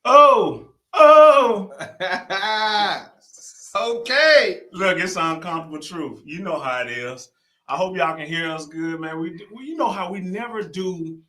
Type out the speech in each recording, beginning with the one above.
Oh. Okay. Look, it's uncomfortable truth. You know how it is. I hope y'all can hear us good, man. You know how we never do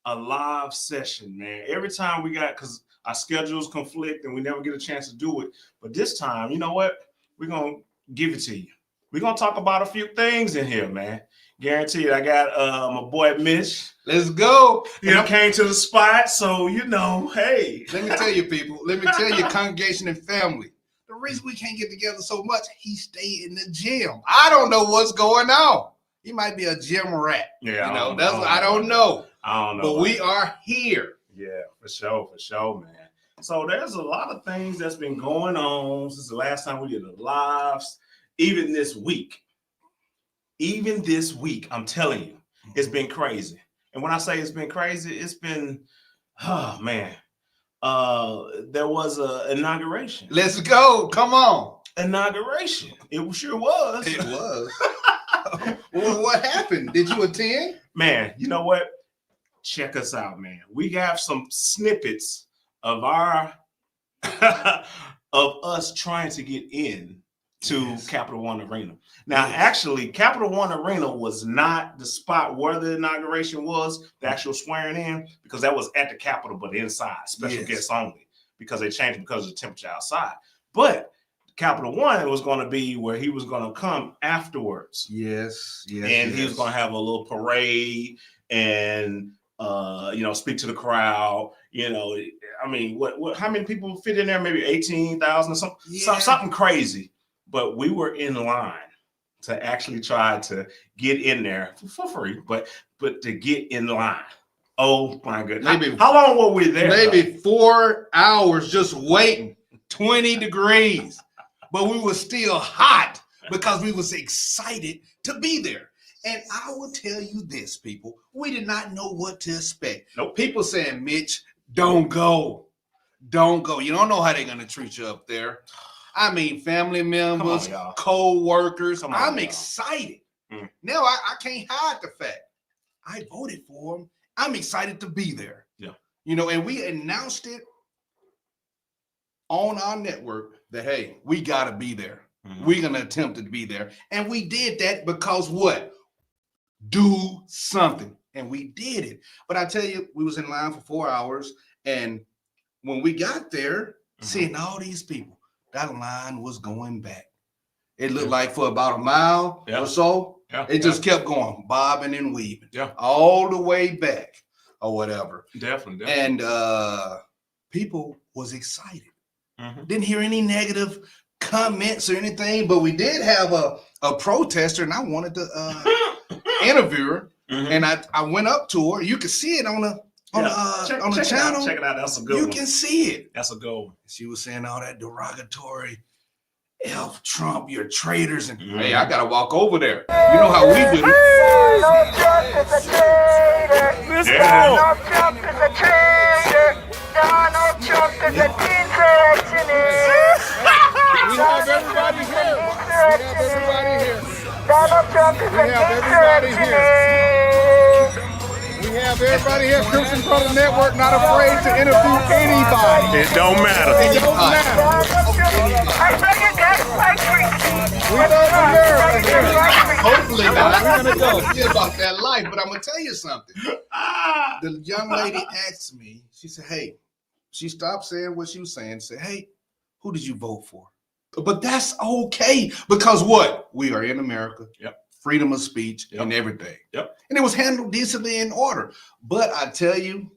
a live session, man. Every time we got, because our schedules conflict and we never get a chance to do it. But this time, you know what? We're going to give it to you. We're going to talk about a few things in here, man. Guaranteed. I got my boy Mitch. Let's go. He came to the spot, so you know, hey. Let me tell you, people. Let me tell you, congregation and family. The reason we can't get together so much, he stay in the gym. I don't know what's going on. He might be a gym rat. Yeah, I don't know. I don't know. But we are here. Yeah, for sure, man. So there's a lot of things that's been going on since the last time we did the lives. Even this week, I'm telling you, it's been crazy. And when I say it's been crazy, it's been, oh man. There was an inauguration. Let's go. Come on. Inauguration. It sure was. It was. Well, what happened? Did you attend? Man, you know what? Check us out, man. We have some snippets of our of us trying to get in to Capital One Arena. Now, actually, Capital One Arena was not the spot where the inauguration was, the actual swearing in, because that was at the Capitol, but inside, special guests only, because they changed it because of the temperature outside. But Capital One was going to be where he was going to come afterwards. Yes. And he was going to have a little parade and, speak to the crowd. I mean, what? How many people fit in there? Maybe 18,000 or something crazy. But we were in line to actually try to get in there for free, but to get in line. Oh my goodness. How long were we there? Maybe 4 hours just waiting, 20 degrees. But we were still hot because we was excited to be there. And I will tell you this, people, we did not know what to expect. Nope. People saying, Mitch, don't go. Don't go. You don't know how they're going to treat you up there. I mean, family members, co-workers. I'm excited. Now, I can't hide the fact I voted for him. I'm excited to be there. Yeah. And we announced it on our network that, hey, we got to be there. Mm-hmm. We're going to attempt to be there. And we did that because what? Do something. And we did it. But I tell you, we was in line for 4 hours. And when we got there, seeing all these people, that line was going back. It looked like for about a mile or so, it just kept going, bobbing and weaving, all the way back or whatever. Definitely. And people was excited. Didn't hear any negative comments or anything, but we did have a protester, and I wanted to interview her. And I went up to her. You could see it on the channel. Check it out. That's a good one. You can see it. That's a good one. She was saying all that derogatory, F Trump, you're traitors. And hey, I got to walk over there. You know how we do it. Donald Trump is a traitor. Donald Trump is a traitor. Donald Trump is an insurrectionist. We have everybody here. Donald Trump is an insurrectionist. We have everybody here. Christian Brother Network, not afraid to interview anybody. It don't matter. It don't matter. I fucking got my freaky. We're over here. Hopefully not. We're going to go. See about that life, but I'm going to tell you something. The young lady asked me, she said, hey, she stopped saying what she was saying, said, hey, who did you vote for? But that's okay, because what? We are in America. Yep. Freedom of speech and everything. Yep. And it was handled decently in order. But I tell you,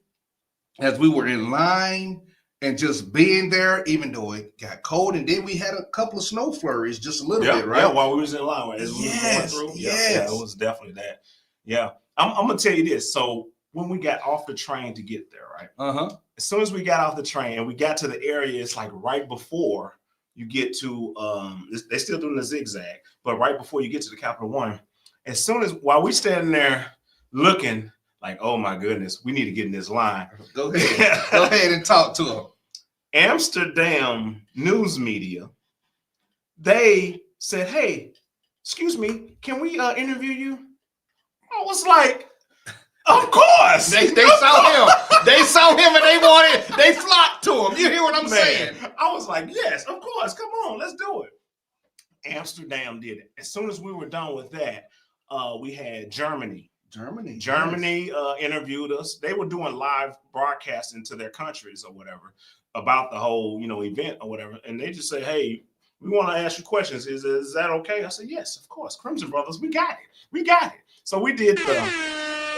as we were in line and just being there, even though it got cold, and then we had a couple of snow flurries, just a little bit, right? Yeah, while we was in line. Yes. Yeah, it was definitely that. Yeah. I'm going to tell you this. So when we got off the train to get there, right? As soon as we got off the train and we got to the area, it's like right before you get to, they're still doing the zigzag, but right before you get to the Capital One, as soon as, while we standing there looking like, oh my goodness, we need to get in this line. Go ahead. Go ahead and talk to them. Amsterdam news media, they said, hey, excuse me, can we interview you? I was like, of course. They saw him. They saw him and they flocked to him. You hear what I'm saying? I was like, yes, of course. Come on, let's do it. Amsterdam did it. As soon as we were done with that, we had Germany. Germany interviewed us. They were doing live broadcasting to their countries or whatever about the whole, event or whatever. And they just say, hey, we want to ask you questions. Is that okay? I said, yes, of course. Crimson Brothers, we got it. So we did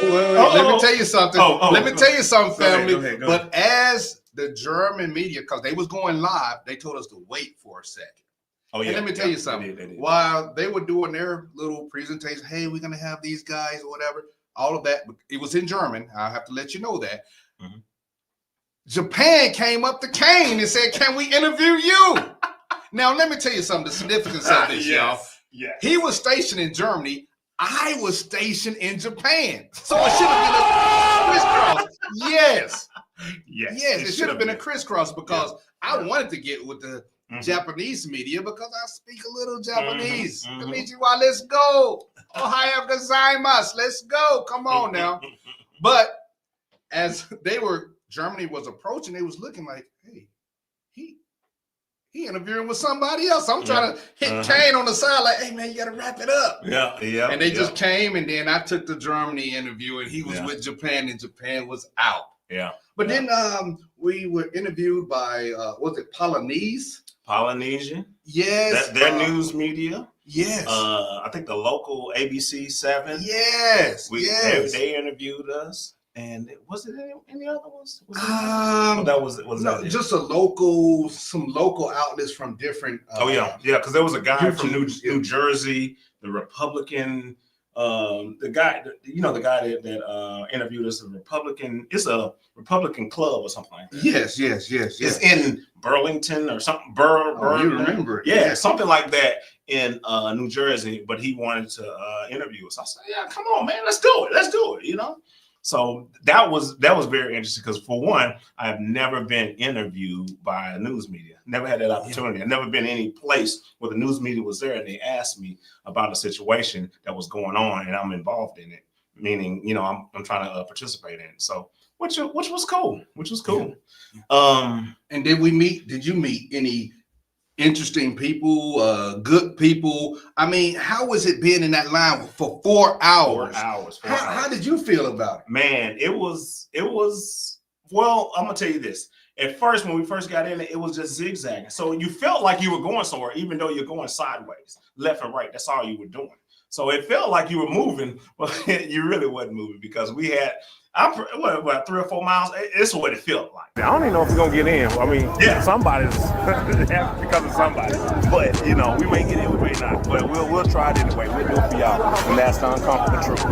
let me tell you something. Let me tell you something, family. Go ahead. But as the German media, because they was going live, they told us to wait for a second. Oh, yeah. And let me tell you something. They did. While they were doing their little presentation, hey, we're gonna have these guys or whatever, all of that. It was in German. I have to let you know that. Mm-hmm. Japan came up to Kane and said, "Can we interview you?" Now, let me tell you something. The significance of this, y'all. Yes. He was stationed in Germany. I was stationed in Japan, so it should have been a crisscross. Yes. It should have been a crisscross because I wanted to get with the Japanese media because I speak a little Japanese. Konnichiwa, let's go. Ohayou gozaimasu, let's go. Come on now. But as Germany was approaching, they was looking like, hey, he interviewing with somebody else. I'm trying to hit Kane on the side like, hey, man, you got to wrap it up. Yeah. And they just came, and then I took the Germany interview, and he was with Japan, and Japan was out. Yeah. But then we were interviewed by, was it Polynesian? Yes. Their news media. Yes. I think the local ABC 7. Yes. They interviewed us. And was it any other ones? Just some local outlets from different. Because there was a guy from New Jersey, the Republican, the guy that interviewed us, it's a Republican club or something like that. Yes. It's in Burlington or something. You remember it? Yeah, something like that in New Jersey. But he wanted to interview us. I said, "Yeah, come on, man, let's do it." So that was very interesting because, for one, I have never been interviewed by a news media. Never had that opportunity. I've never been any place where the news media was there and they asked me about a situation that was going on and I'm involved in it. Meaning, I'm trying to participate in it. So, which was cool. And did you meet any interesting people, good people? I mean, how was it being in that line for 4 hours? 4 hours. How did you feel about it? Man, it was, well, I'm going to tell you this. At first, when we first got in it was just zigzagging. So you felt like you were going somewhere, even though you're going sideways, left and right. That's all you were doing. So it felt like you were moving, but you really wasn't moving because we had, about 3 or 4 miles. It's what it felt like. I don't even know if we're gonna get in. I mean, somebody's because of somebody. But we may get in, we may not. But we'll try it anyway. We'll do it for y'all, and that's the uncomfortable truth.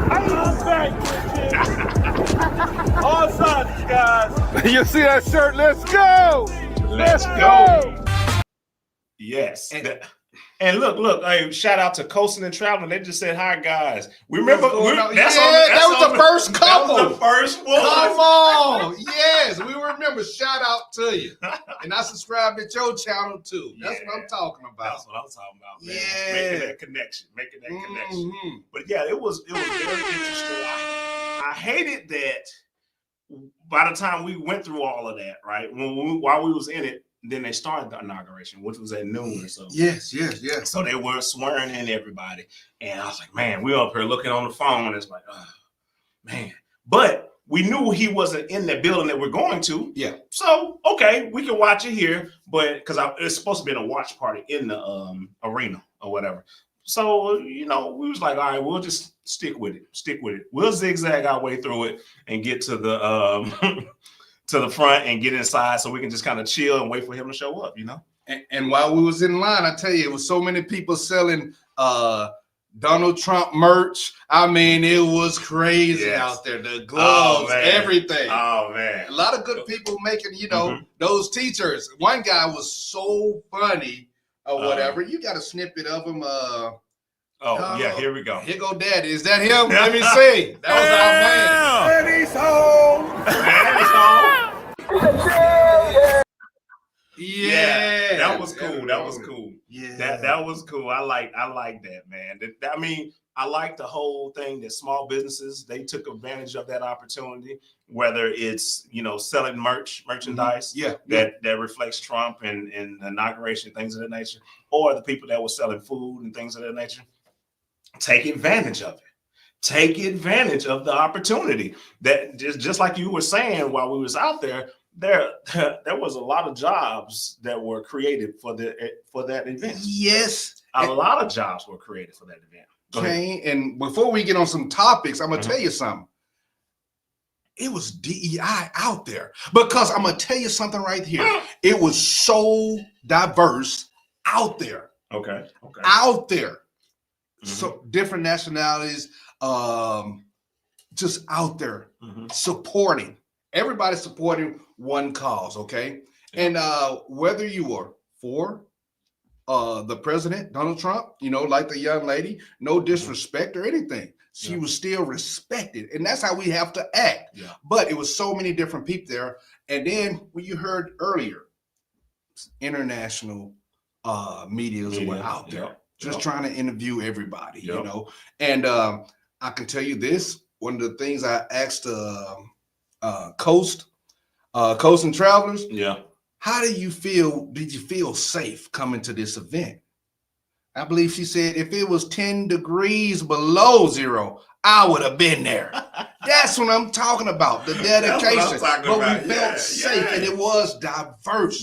All sides, guys. You see that shirt? Let's go. Let's go. Yes. And look, hey, shout out to Coasting and Traveling. They just said, hi, guys. We remember that was the first couple. That was the first one. Come on. Yes, we remember. Shout out to you. And I subscribed to your channel, too. That's what I'm talking about. That's what I'm talking about, man. Yeah. Making that connection. But yeah, it was very interesting. I hated that by the time we went through all of that, right? While we was in it, then they started the inauguration, which was at noon or so. Yes. So they were swearing in everybody. And I was like, man, we're up here looking on the phone. It's like, oh, man. But we knew he wasn't in the building that we're going to. Yeah. So, okay, we can watch it here. But because it's supposed to be a watch party in the arena or whatever. So, we was like, all right, we'll just stick with it. We'll zigzag our way through it and get to the to the front and get inside so we can just kind of chill and wait for him to show up, And while we was in line, I tell you, it was so many people selling Donald Trump merch. I mean, it was crazy out there. The gloves, everything. Oh, man. A lot of good people making, those t-shirts. One guy was so funny or whatever. You got a snippet of him. Here we go. Here go Daddy. Is that him? Let me see. That was our man. And he's home. Yeah. That was cool. Yeah. That was cool. I like that, man. I mean, I like the whole thing that small businesses, they took advantage of that opportunity, whether it's, selling merchandise Yeah. that reflects Trump and the inauguration, things of that nature, or the people that were selling food and things of that nature. Take advantage of it. Take advantage of the opportunity. That just like you were saying while we was out there was a lot of jobs that were created for that event. Yes. A lot of jobs were created for that event. Go ahead. Kane, and before we get on some topics, I'm gonna Mhm. tell you something. It was DEI out there because I'm gonna tell you something right here. It was so diverse out there. Okay. Out there. Mhm. So different nationalities, just out there Mhm. supporting. Everybody supporting one cause, okay? And whether you are for the president, Donald Trump, like the young lady, no disrespect or anything. She was still respected. And that's how we have to act. Yeah. But it was so many different people there. And then when you heard earlier, international medias were out there just trying to interview everybody, And I can tell you this, one of the things I asked Coast and Travelers, Yeah. how do you feel? Did you feel safe coming to this event? I believe she said if it was 10 degrees below zero, I would have been there. That's what I'm talking about, the dedication. But we felt safe and it was diverse,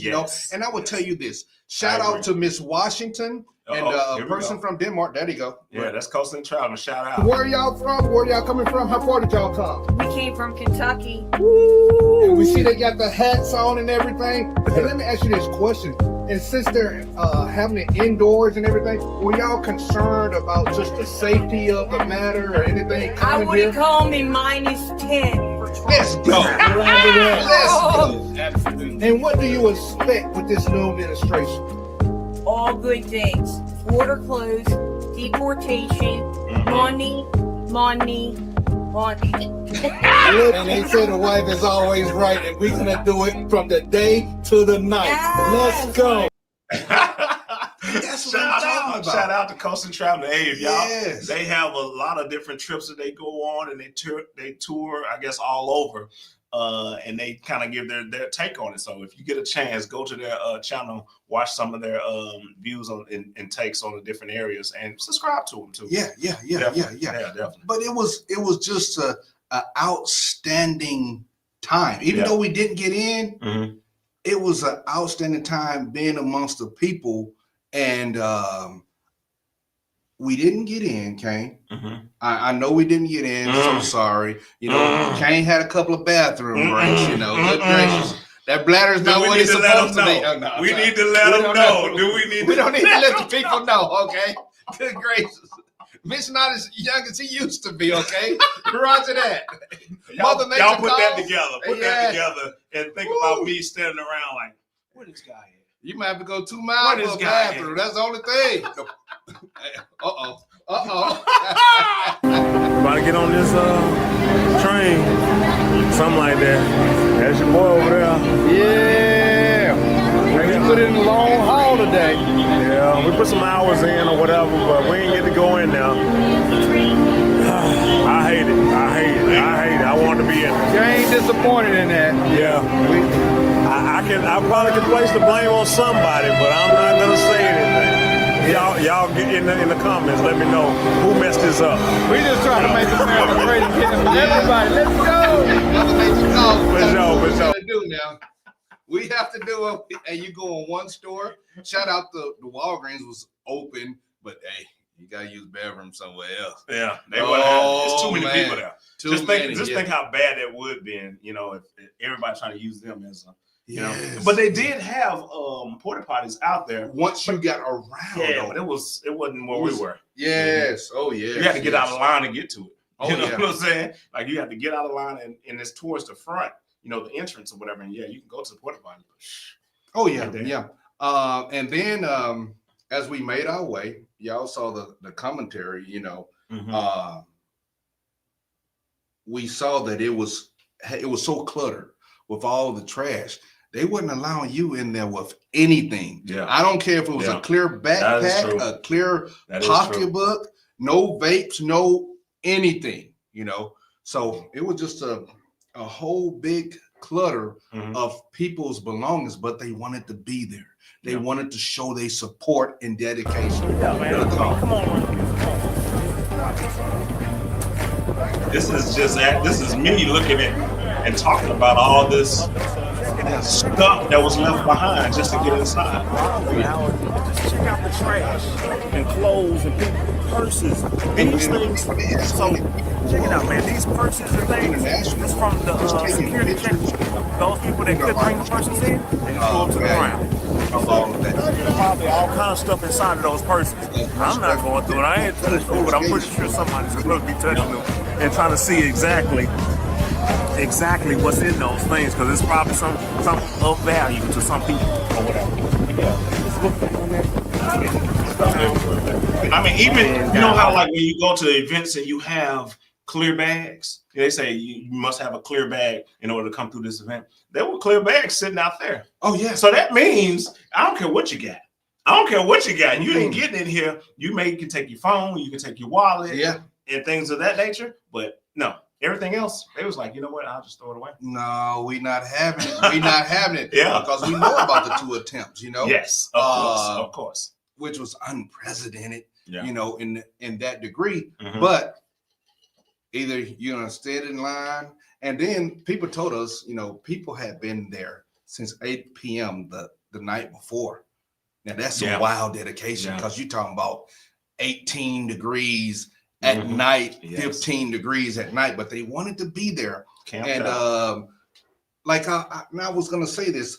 And I would tell you this, shout out to Miss Washington and a person from Denmark. There you go. Yeah, that's Coast and Travel. Shout out. Where y'all from? Where y'all coming from? How far did y'all come? We came from Kentucky. And we see they got the hats on and everything. And let me ask you this question. And since they're having it indoors and everything, were y'all concerned about just the safety of the matter or anything I coming would here? call me -10 for Trump. Let's go. Let's go. And what do you expect with this new administration? All good things. Border closed, deportation, money. And they say the wife is always right, and we're gonna do it from the day to the night. Yes. Let's go. That's what I'm talking about. Shout out to Coast and Travel. Hey, y'all, Yes. they have a lot of different trips that they go on, and they tour, I guess, all over. And they kind of give their take on it. So if you get a chance, go to their channel, watch some of their views on and takes on the different areas, and subscribe to them too. Yeah. Definitely. But it was just a outstanding time. Even though we didn't get in, it was an outstanding time being amongst the people. And we didn't get in, Kane. I know we didn't get in. So sorry. Kane had a couple of bathroom breaks. Good gracious. That bladder's not what it's supposed to be. Oh, no, we need to let them know. We don't need to let the people know, okay? Good gracious. Mitch not as young as he used to be, okay? Roger that. Y'all Mother put Nature that calls. together. Put Yeah. that together and think about me standing around like, where this guy at? You might have to go 2 miles What is for a guy bathroom. That's the only thing. Uh-oh. About to get on this train, something like that. That's your boy over there. Yeah. We put in a long haul today. Yeah, we put some hours in or whatever, but we ain't get to go in now. I hate it. I want to be in it. You ain't disappointed in that. Yeah, I probably can place the blame on somebody, but I'm not gonna say anything. Y'all get in the comments. Let me know who messed this up. We just trying to make America great again for everybody. Let's go. Mother Nature calls. For sure. What we gotta do now? We have to do it. And you go in one store. Shout out the Walgreens was open, but hey, you gotta use bathroom somewhere else. Yeah, they wouldn't have. It's too many man. people there. Too Just many, think how bad that would be, if everybody trying to use them as a, Yes. But they did have porta potties out there. Once you got around, Yeah, though. but it wasn't where we were. Yes. Oh yeah. You had to get out of the line to get to it. Oh, You know yeah. what I'm saying? Like you have to get out of the line and it's towards the front, the entrance or whatever. And yeah, you can go to the porta potty. Oh yeah, Right yeah. And then as we made our way, y'all saw the commentary. We saw that it was so cluttered with all the trash. they wasn't allowing you in there with anything. Yeah. I don't care if it was Yeah. a clear That is backpack, true. a clear That is true. pocketbook, no vapes, no anything, you know. So it was just a whole big clutter Mhm. of people's belongings, but they wanted to be there. They wanted to show their support and dedication. Yeah, man. Come on. This is me looking at and talking about all this stuff that was left behind just to get inside. Just check out the trash and clothes and people's purses. These things. So check it out, man. These purses and things. It's from the security check. Those people that could bring the purses in, they just pull them to the ground. There's probably all kind of stuff inside of those purses. I'm not going through it. I ain't touching them, but I'm pretty sure somebody's going to be touching them and trying to see exactly what's in those things, because it's probably some of value to some people or whatever. I mean, even you know how like when you go to events and you have clear bags, they say you must have a clear bag in order to come through this event. There were clear bags sitting out there. Oh yeah. So that means I don't care what you got. I don't care what you got. You ain't getting in here. You can take your phone, you can take your wallet, and things of that nature. But no, everything else, they was like, you know what? I'll just throw it away. No, we not having it. We not having it. Yeah. Because we know about the 2 attempts, you know. Yes, of course. Which was unprecedented, Yeah. you know, in that degree. Mhm. But either you're gonna stand in line, and then people told us, you know, people had been there since 8 p.m. the night before. Now that's a wild dedication, because you're talking about 18 degrees at night, 15 degrees at night, but they wanted to be there. And like I was gonna say this,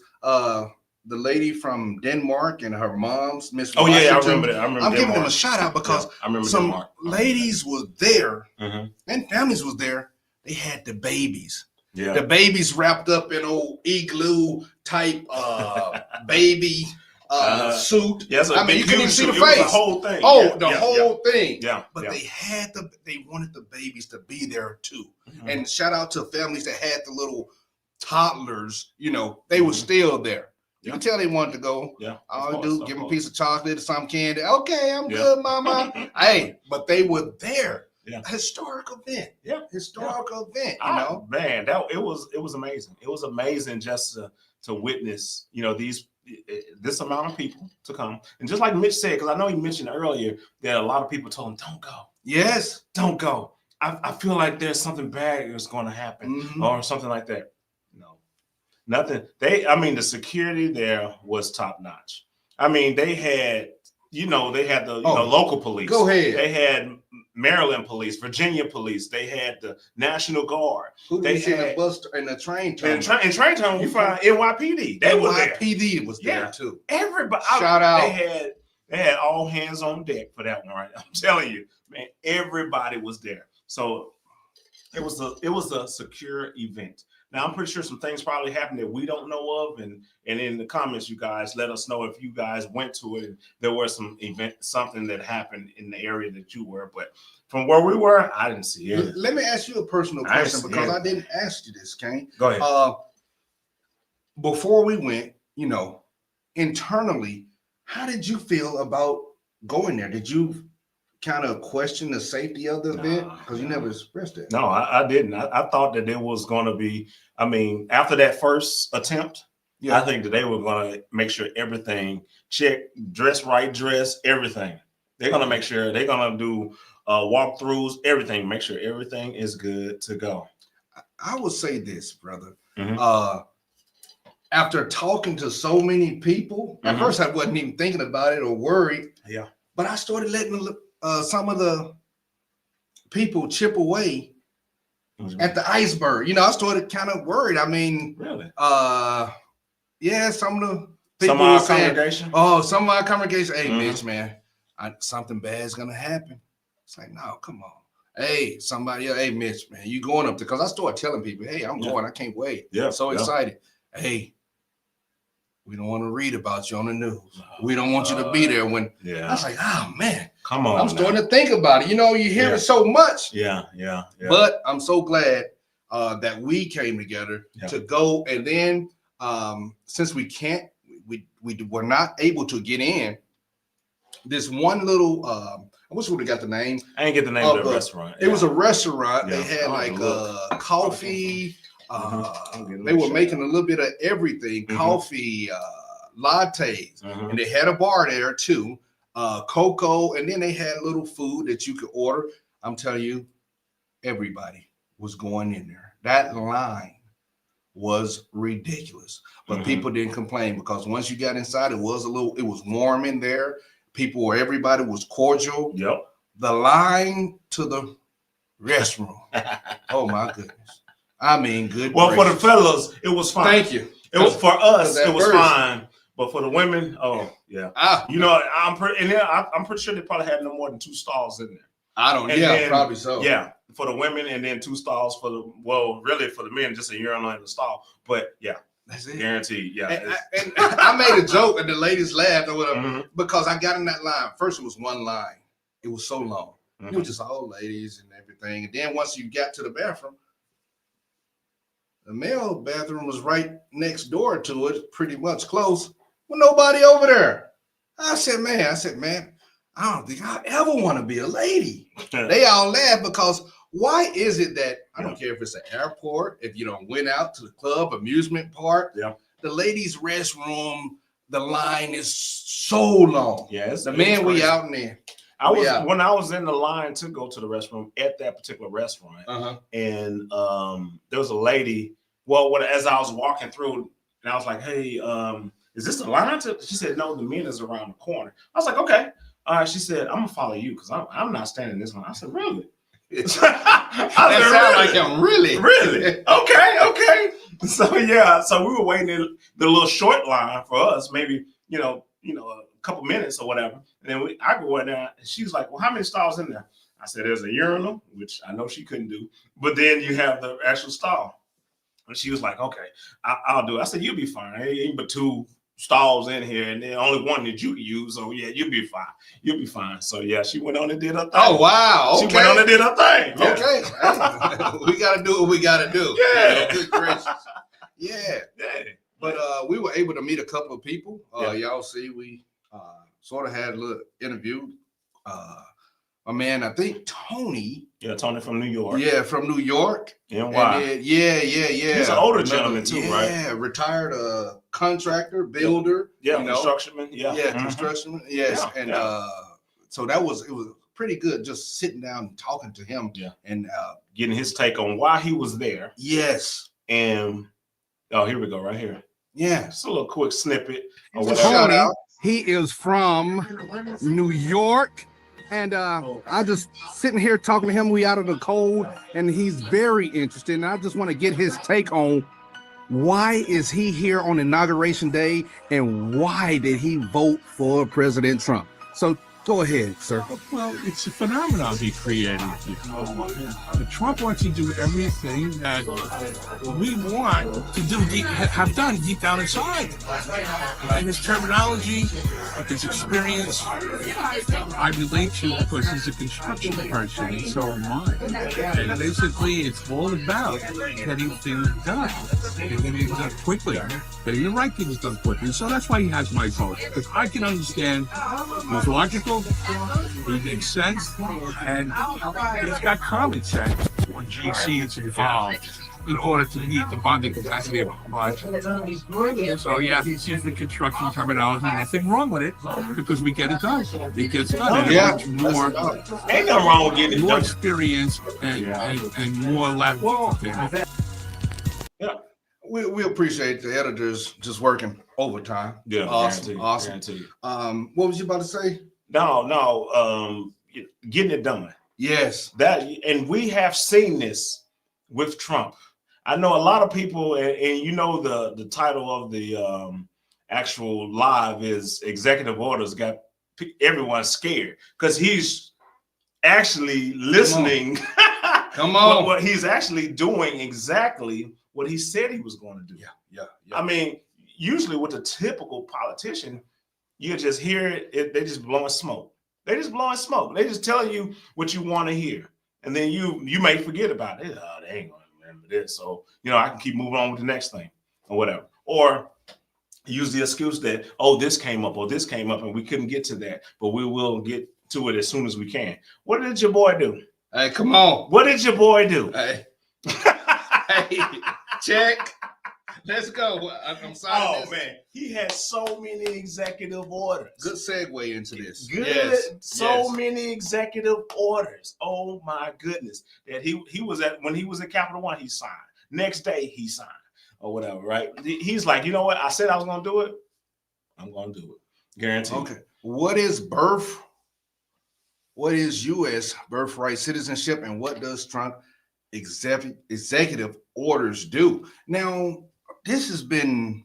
the lady from Denmark and her mom's Miss Oh Washington, yeah, I remember that. I'm giving them a shout out because I remember some Denmark. ladies was there Mhm. and families was there. They had the babies. Yeah. The babies wrapped up in old igloo type baby suit. Yes, I mean, you couldn't even see the It was face. the whole thing. Oh, Yeah, the yeah, whole thing. Yeah. But yeah. they wanted the babies to be there too. Mhm. And shout out to families that had the little toddlers, you know, they were still there. You can tell they wanted to go. Yeah. All of I do, course, give of them a course. piece of chocolate or some candy. Okay, I'm Yeah. good, mama. Hey, but they were there. Yeah. Historic event. Yeah. Historical event, you know. Man, it was amazing. It was amazing just to witness, you know, this amount of people to come. And just like Mitch said, because I know he mentioned earlier that a lot of people told him, don't go. Yes. Don't go. I feel like there's something bad is going to happen Mhm. or something like that. No, nothing. The security there was top notch. I mean, they had the local police. Go ahead. They had Maryland police, Virginia police. They had the National Guard. Who They did you see in the had- bus in the train terminal? In train terminal, you find NYPD. They were there. NYPD was there Yeah. too. Everybody. Shout out. They had all hands on deck for that one, right? I'm telling you, man. Everybody was there. So it was a secure event. Now I'm pretty sure some things probably happened that we don't know of, and in the comments, you guys let us know if you guys went to it. There was something that happened in the area that you were, but from where we were, I didn't see it. Let me ask you a personal I question, see because it. I didn't ask you this, Kane. Go ahead. Before we went, you know, internally, how did you feel about going there? Did you kind of question the safety of the event? Because you never expressed it. No, I didn't. I thought that it was going to be. I mean, after that first attempt, I think that they were going to make sure everything checked, dress, everything. They're going to make sure they're going to do walkthroughs, everything. Make sure everything is good to go. I would say this, brother. Mhm. After talking to so many people, at Mhm. first I wasn't even thinking about it or worried. Yeah. But I started letting some of the people chip away Mhm. at the iceberg. You know, I started kind of worried. I mean, Really? yeah, some of the people Some of our were saying, congregation. oh, some of our congregation, hey, Mhm. Mitch, man, something bad's gonna happen. It's like, no, come on. Hey, somebody, hey, Mitch, man, you going up there? Because I started telling people, hey, I'm Yeah. going. I can't wait. Yeah, I'm so yeah. excited. Hey, we don't want to read about you on the news. We don't want you to be there when. I Yeah. was like, oh, man, Come on. I'm now. starting to think about it. You know, you hear Yeah. it so much. Yeah. But I'm so glad that we came together Yeah. to go. And then since we can't, we were not able to get in. This one little, I wish we would have got the name. I didn't get the name Oh, of the but restaurant. It was a restaurant. Yeah. They had I'll have like to look. coffee. Mhm. They were making a little bit of everything: Mhm. coffee, lattes, Mhm. and they had a bar there too. Cocoa, and then they had little food that you could order. I'm telling you, everybody was going in there. That line was ridiculous, but Mhm. people didn't complain because once you got inside, it was warm in there. Everybody was cordial. Yep. The line to the restroom. Oh my goodness. I mean, good. Well, for the gracious. fellas, it was fine. Thank you. It was for us. that It was first- fine. But for the women, oh yeah. You know, I'm pretty sure they probably had no more than 2 stalls in there. I don't. And Yeah, then- probably so. Yeah, for the women, and then 2 stalls for the really for the men, just a urinal in the stall. But yeah, That's it. guaranteed. Yeah. And I made a joke, and the ladies laughed or whatever Mhm. because I got in that line. First, it was one line. It was so long. It Mhm. was just all ladies and everything. And then once you got to the bathroom, the male bathroom was right next door to it, pretty much close. Well, nobody over there. I said, man, I don't think I ever want to be a lady. They all laugh because why is it that I don't care if it's an airport, if you don't went out to the club, amusement park, Yeah. the ladies' restroom, the line is so long. Yes. The man we out in there. When I was in the line to go to the restroom at that particular restaurant, and there was a lady. Well, as I was walking through, and I was like, "Hey, is this the line?" She said, "No, the men is around the corner." I was like, "Okay." She said, "I'm gonna follow you because I'm not standing in this line." I said, "Really?" That sounds like him, really. Really? Okay. So yeah, so we were waiting in the little short line for us, maybe a couple minutes or whatever. And then I go in there, and she's like, "Well, how many stalls in there?" I said, "There's a urinal," which I know she couldn't do, but then you have the actual stall. And she was like, "Okay, I'll do it." I said, "You'll be fine. Ain't but 2 stalls in here, and then only one that you can use. So yeah, you'll be fine. You'll be fine." So yeah, she went on and did her thing. Oh wow! Okay. She went on and did her thing. Yeah. Okay, we gotta do what we gotta do. Yeah. Good gracious. Yeah. Yeah. But we were able to meet a couple of people. Yeah. Y'all see, we sort of had a little interview. My man, I think Tony. Yeah, Tony from New York. Yeah, from New York. NY. And then, yeah. He's an older gentleman too, right? Yeah, retired contractor, builder. Yeah, you know. constructionman. Yeah. Yeah, Mhm. construction. Yes, Yeah, and yeah. so it was pretty good just sitting down and talking to him. Yeah. And Getting his take on why he was there. yes, And here we go, right here. yes. Just a little quick snippet of Just what shout out. He is from New York. And I just sitting here talking to him. We out of the cold, and he's very interested. And I just want to get his take on why is he here on Inauguration Day, and why did he vote for President Trump? So go ahead, sir. Well, it's a phenomenon he created. Trump wants to do everything that we want to do, have done deep down inside. And his terminology, his experience, I relate to because he's a construction person, and so am I. And basically, it's all about getting things done, and getting it done quickly, getting the right things done quickly. So that's why he has my vote, because I can understand he's logical, he makes sense, and he's got common sense when GC is involved in order to meet the bonding capacity of our budget. So yeah, he's using construction terminology, nothing wrong with it, because we get it done. It gets done. And Yeah. it's more, Ain't nothing wrong with getting it more done. experience and more level. We appreciate the editors just working overtime. Yeah, Awesome, guaranteed, awesome. guaranteed. What was you about to say? No, getting it done. Yes. And we have seen this with Trump. I know a lot of people, and you know the title of the actual live is Executive Orders got everyone scared because he's actually listening. Come on. What he's actually doing exactly what he said he was going to do. Yeah. I mean, usually with a typical politician, you just hear it, they just blowing smoke. They just blowing smoke. They just tell you what you want to hear. And then you may forget about it. Oh, they ain't gonna remember this. So, I can keep moving on with the next thing or whatever. or use the excuse that, oh, this came up or this came up and we couldn't get to that, but we will get to it as soon as we can. What did your boy do? Hey, come on. What did your boy do? Hey, hey, check. Let's go. I'm sorry. Oh man, he had so many executive orders. Good segue into this. Good, Yes. so many executive orders. Oh my goodness, that he was at when he was at Capital One, he signed. Next day he signed or whatever, right? He's like, you know what? I said I was gonna do it. I'm gonna do it, guaranteed. Okay. What is birth? What is U.S. birthright citizenship, and what does Trump executive orders do? Now, this has been,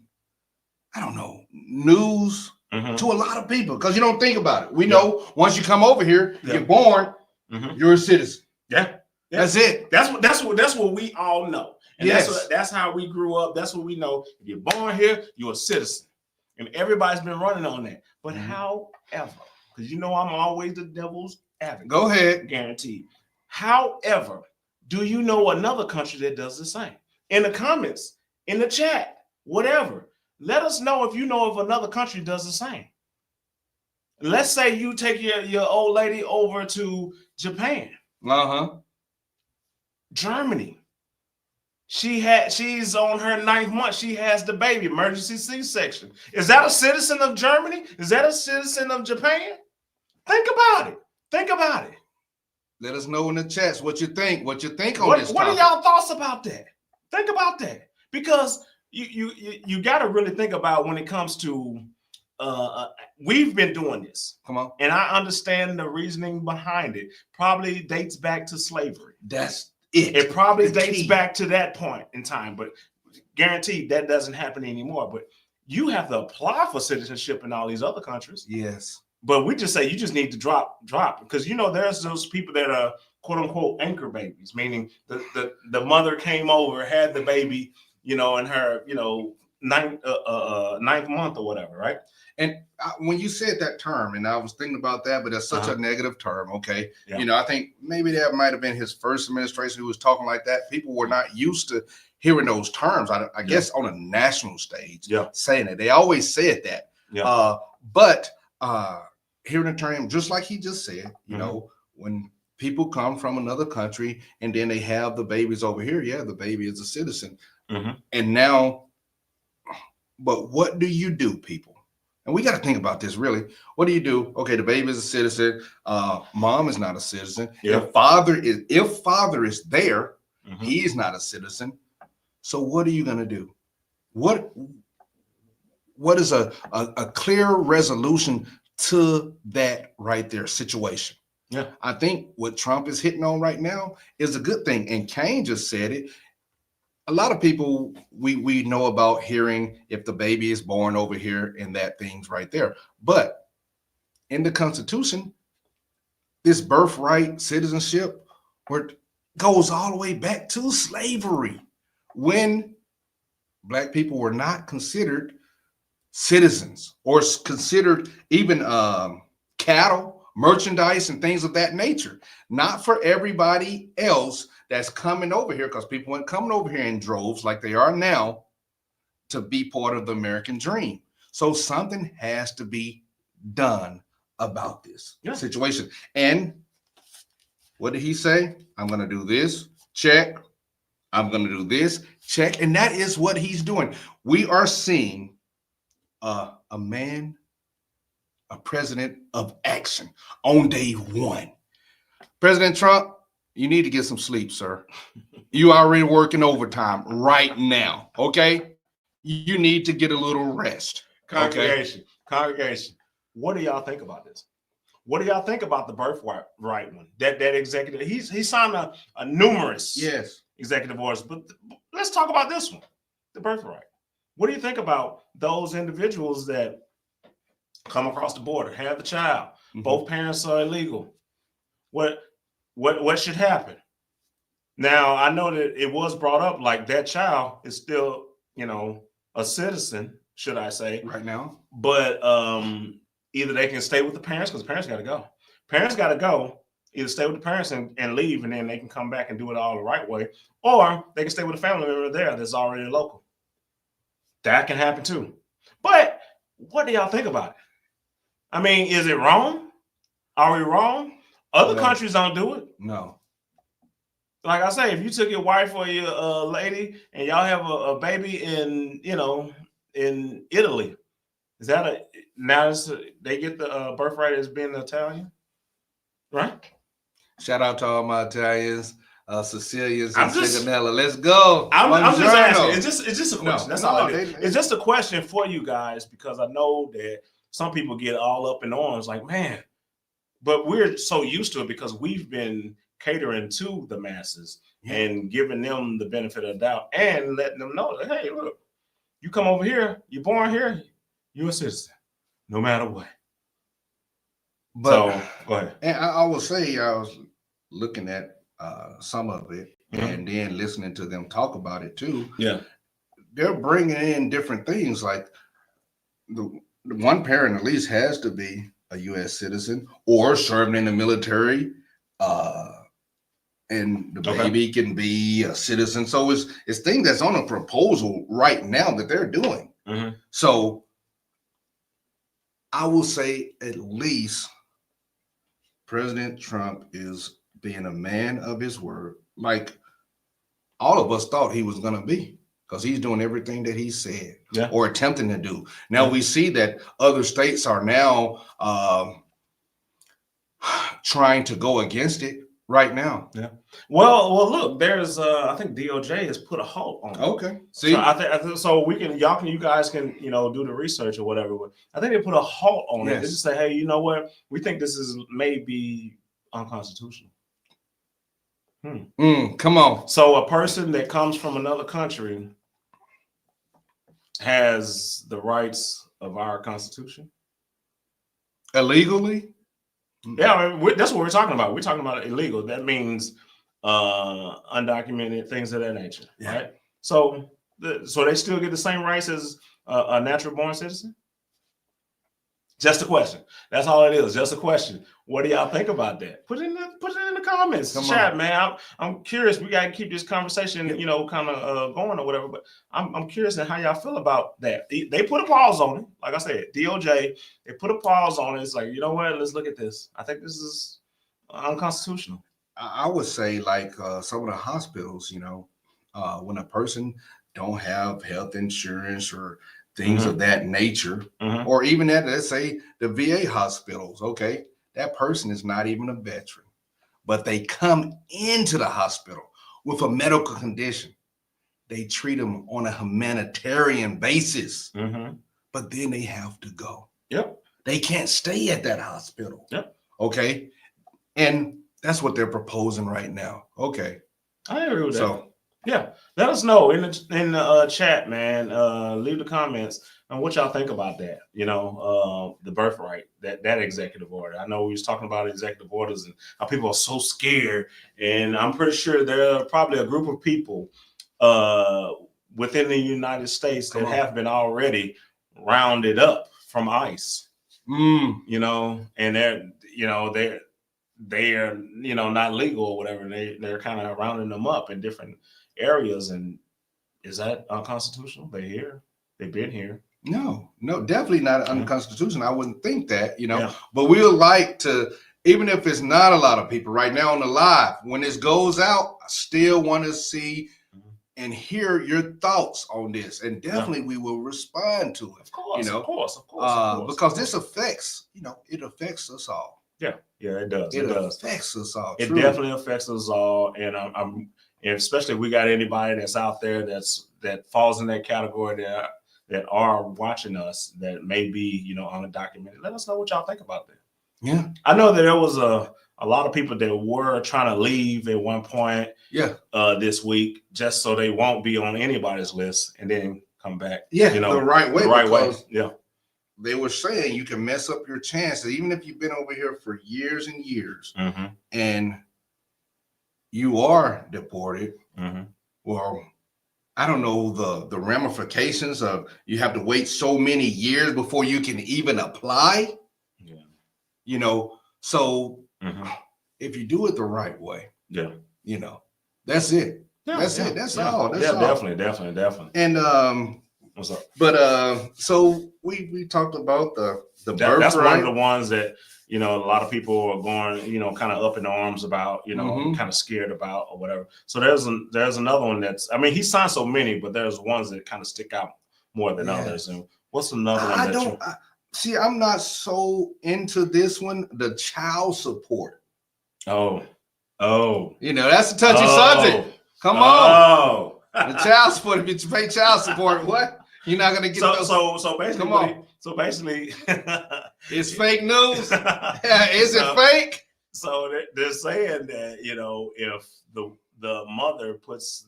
I don't know, news Mhm. to a lot of people because you don't think about it. We know once you come over here, Yeah. you're born, Mhm. you're a citizen. Yeah. Yeah. That's it. That's what we all know. And Yes. that's how we grew up. That's what we know. If you're born here, you're a citizen. And everybody's been running on that. But Mhm. however, because you know I'm always the devil's advocate. Go ahead. Guaranteed. However, do you know another country that does the same? In the comments, in the chat, whatever. Let us know if you know of another country that does the same. Let's say you take your old lady over to Japan, Uh-huh. Germany. She's on her 9th month. She has the baby, emergency C-section. Is that a citizen of Germany? Is that a citizen of Japan? Think about it. Think about it. Let us know in the chats what you think. What you think on What this are topic. y'all thoughts about that? Think about that, because you got to really think about when it comes to we've been doing this, Come on. and I understand the reasoning behind it. Probably dates back to slavery. That's it. It probably The dates key. back to that point in time, but guaranteed that doesn't happen anymore. But you have to apply for citizenship in all these other countries. Yes. But we just say you just need to drop because you know there's those people that are quote unquote anchor babies, meaning the mother came over, had the baby, you know, in her, you know, ninth month or whatever, right? And when you said that term, and I was thinking about that, but that's such a negative term. Okay. Yeah. You know, I think maybe that might have been his first administration who was talking like that. People were not used to hearing those terms. I guess on a national stage, Yeah. saying it. They always said that. Yeah. But hearing the term, just like he just said, you Mhm. know, when people come from another country and then they have the babies over here, yeah, the baby is a citizen. Mhm. And now, but what do you do, people? And we got to think about this really. What do you do? Okay, the baby is a citizen. Mom is not a citizen. Yeah. If father is there, Mhm. he is not a citizen. So what are you gonna do? What is a clear resolution to that right there situation? Yeah. I think what Trump is hitting on right now is a good thing. And Kane just said it. A lot of people we know about hearing if the baby is born over here and that thing's right there. But in the Constitution, this birthright citizenship where it goes all the way back to slavery when Black people were not considered citizens or considered even cattle, merchandise, and things of that nature. Not for everybody else that's coming over here, because people weren't coming over here in droves like they are now to be part of the American dream. So something has to be done about this situation. And what did he say? I'm going to do this, check. I'm going to do this, check. And that is what he's doing. We are seeing a president of action on day one. President Trump, you need to get some sleep, sir. You already working overtime right now, okay? You need to get a little rest. Congregation, what do y'all think about this? What do y'all think about the birthright one? That executive, he signed a numerous executive orders, but let's talk about this one, the birthright. What do you think about those individuals that come across the border, have the child, both parents are illegal? What should happen? Now, I know that it was brought up like that child is still, you know, a citizen, should I say, right now. But either they can stay with the parents because the parents got to go. Parents got to go. Either stay with the parents and leave, and then they can come back and do it all the right way, or they can stay with a family member there that's already local. That can happen too. But what do y'all think about it? I mean, is it wrong? Are we wrong? Other No. countries don't do it. No. Like I say, if you took your wife or your lady and y'all have a baby in, in Italy, is that they get the birthright as being Italian, right? Shout out to all my Italians, Sicilians, I'm and just- Ciganella. Let's go. I'm just Buongiorno. asking. It's just a question. No, That's no, all it is. they- It's just a question for you guys because I know that some people get all up in arms, like, man, but we're so used to it because we've been catering to the masses and giving them the benefit of the doubt and letting them know that, hey, look, you come over here, you're born here, you're a citizen, no matter what. But So go ahead. and I will say I was looking at some of it Mhm. and then listening to them talk about it too. Yeah. They're bringing in different things like the one parent at least has to be a U.S. citizen or serving in the military, and the Okay. baby can be a citizen. So it's things that's on a proposal right now that they're doing. Mhm. So I will say at least President Trump is being a man of his word, like all of us thought he was going to be, because he's doing everything that he said Yeah. or attempting to do. Now we see that other states are now trying to go against it right now. Well, look, there's I think DOJ has put a halt on it. Okay. See, So I think so you guys can do the research or whatever. But I think they put a halt on it. They Yes. just say, hey, you know what? We think this is maybe unconstitutional. come on. So a person that comes from another country has the rights of our Constitution. Illegally? Yeah, I mean, that's what we're talking about. We're talking about illegal. That means undocumented things of that nature, Yeah. right? So they still get the same rights as a natural born citizen. Just a question. That's all it is. Just a question. What do y'all think about that? Put it in the comments, Come chat, on. man. I'm curious. We gotta keep this conversation, kind of going or whatever. But I'm curious in how y'all feel about that. They put a pause on it. Like I said, DOJ. They put a pause on it. It's like, you know what? Let's look at this. I think this is unconstitutional. I would say like some of the hospitals, when a person don't have health insurance or things of that nature, Mhm. or even at, let's say, the VA hospitals, okay, that person is not even a veteran, but they come into the hospital with a medical condition. They treat them on a humanitarian basis, Mhm. but then they have to go. Yep. They can't stay at that hospital. Yep. Okay. And that's what they're proposing right now. Okay. I agree with that. So Yeah, let us know in the chat, man. Leave the comments on what y'all think about that. The birthright, that executive order. I know we was talking about executive orders and how people are so scared, and I'm pretty sure there are probably a group of people within the United States that Come on. have been already rounded up from ICE. And they're not legal or whatever. They're kind of rounding them up in different areas. And is that unconstitutional? They're here. They've been here. no, definitely not unconstitutional. I wouldn't think that, Yeah. but we would like to, even if it's not a lot of people right now on the live, when this goes out, I still want to see and hear your thoughts on this. And definitely we will respond to it. Of course, of course. Because this affects, it affects us all. Yeah, it does. It It does. affects us all. It truly. definitely affects us all, and and especially if we got anybody that's out there that falls in that category that are watching us that may be undocumented. Let us know what y'all think about that. Yeah. I know that there was a lot of people that were trying to leave at one point Yeah. this week just so they won't be on anybody's list and then come back. Yeah. The right way. The right way. because Yeah. They were saying you can mess up your chances, even if you've been over here for years and years Mm-hmm. and you are deported. Mm-hmm. Well, I don't know the ramifications of you have to wait so many years before you can even apply. Yeah. So Mm-hmm. if you do it the right way, Yeah. that's it. Yeah, That's yeah, it. That's yeah. all. That's yeah, all. definitely. And What's up? But so we talked about the That's one birthright. of the ones that a lot of people are going, kind of up in arms about, Mhm. kind of scared about or whatever. So there's another one that's, I mean, he signed so many, but there's ones that kind of stick out more than Yeah. others. And what's another one I that don't see. I'm not so into this one. The child support. Oh, That's a touchy subject. Come on, on. the child support. If you pay child support, what? You're not gonna get those. So basically, Come on. So basically, It's fake news. Is it fake? So they're saying that if the mother puts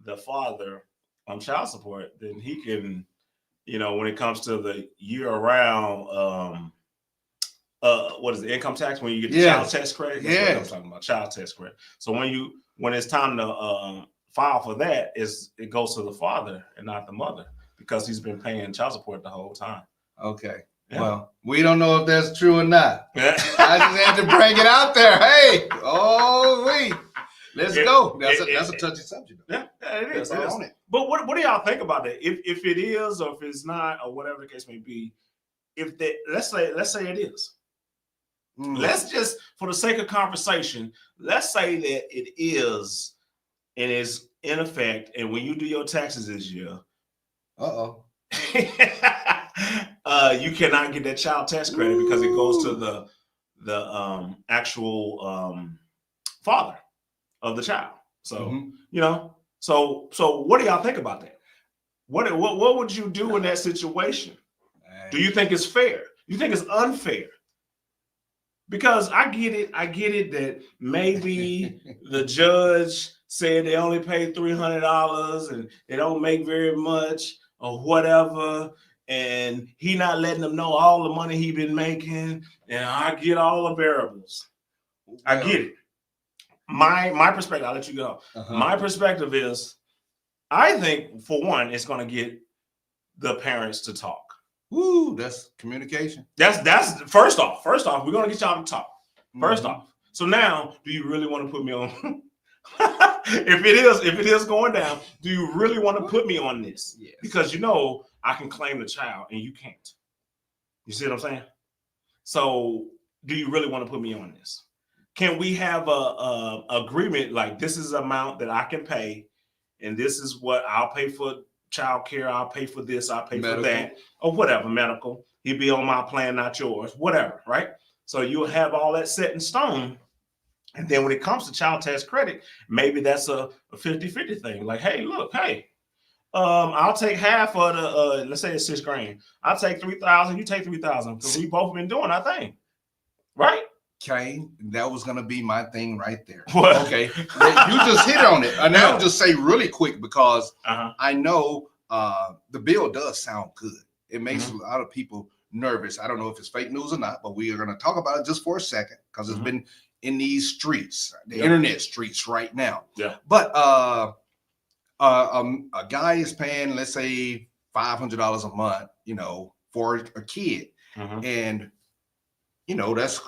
the father on child support, then he can, when it comes to the year-round, what is the income tax when you get the child tax credit? That's what I'm talking about, child tax credit. So when it's time to file for that, it goes to the father and not the mother because he's been paying child support the whole time. Okay. Yeah. Well, we don't know if that's true or not. Yeah. I just had to bring it out there. Hey, let's go. That's a touchy subject. Yeah, it is. That's all on it. But what do y'all think about that? If it is or if it's not or whatever the case may be, if that let's say it is. Let's just, for the sake of conversation, let's say that it is and is in effect. And when you do your taxes this year, you cannot get that child tax credit because it goes to the actual father of the child. So so what do y'all think about that? What would you do in that situation? Do you think it's fair? You think it's unfair? Because I get it that maybe the judge said they only paid $300 and they don't make very much or whatever, and he not letting them know all the money he been making, and I get all the variables. I get it. My perspective, I'll let you go. My perspective is, I think for one, it's going to get the parents to talk. Woo, that's communication. That's first off, we're going to get y'all to talk. First off. So now, do you really want to put me on? if it is going down, do you really want to put me on this? Yes. Because I can claim the child and you can't. You see what I'm saying? So do you really want to put me on this? Can we have a agreement like this is the amount that I can pay, and this is what I'll pay for child care, I'll pay for this, I'll pay for that, or whatever, medical. He'd be on my plan, not yours, whatever, right? So you'll have all that set in stone. And then when it comes to child tax credit, maybe that's a 50-50 thing. Like, hey, look, I'll take half of the, let's say it's $6,000. I'll take 3,000, you take 3,000, because we both been doing our thing, right? Okay, that was gonna be my thing right there. What? Okay, you just hit on it, and I'll just say really quick because I know the bill does sound good. It makes a lot of people nervous. I don't know if it's fake news or not, but we are gonna talk about it just for a second because it's been in these streets, the internet streets right now. Yeah. But a guy is paying, let's say, $500 a month, for a kid, and that's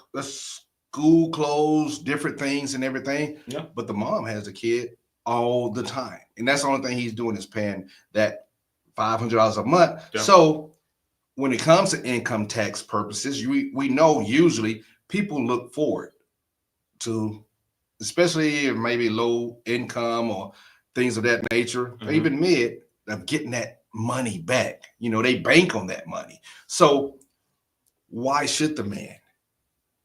school clothes, different things and everything. Yeah. But the mom has a kid all the time. And that's the only thing he's doing is paying that $500 a month. Yeah. So when it comes to income tax purposes, we know usually people look forward to, especially maybe low income or things of that nature, or even mid, of getting that money back. They bank on that money. So why should the man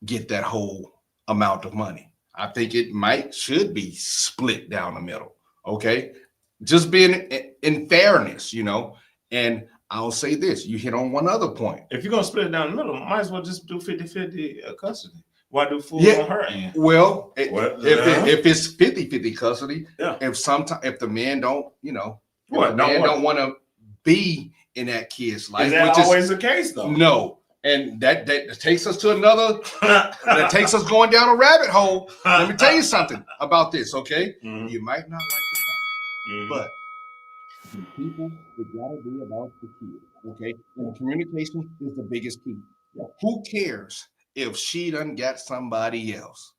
get that whole amount of money? I think it should be split down the middle. Okay. Just being in fairness, and I'll say this, you hit on one other point. If you're going to split it down the middle, might as well just do 50-50 custody. Why do full on her end? Well, if it's 50-50 custody, Yeah. if the man don't, What? don't want to be in that kid's life, Is that which always the case though? no. And that takes us to another, that takes us going down a rabbit hole. Let me tell you something about this, okay? You might not like the topic, but the people, it gotta be about the kid, okay? And communication is the biggest key. Who cares if she done got somebody else?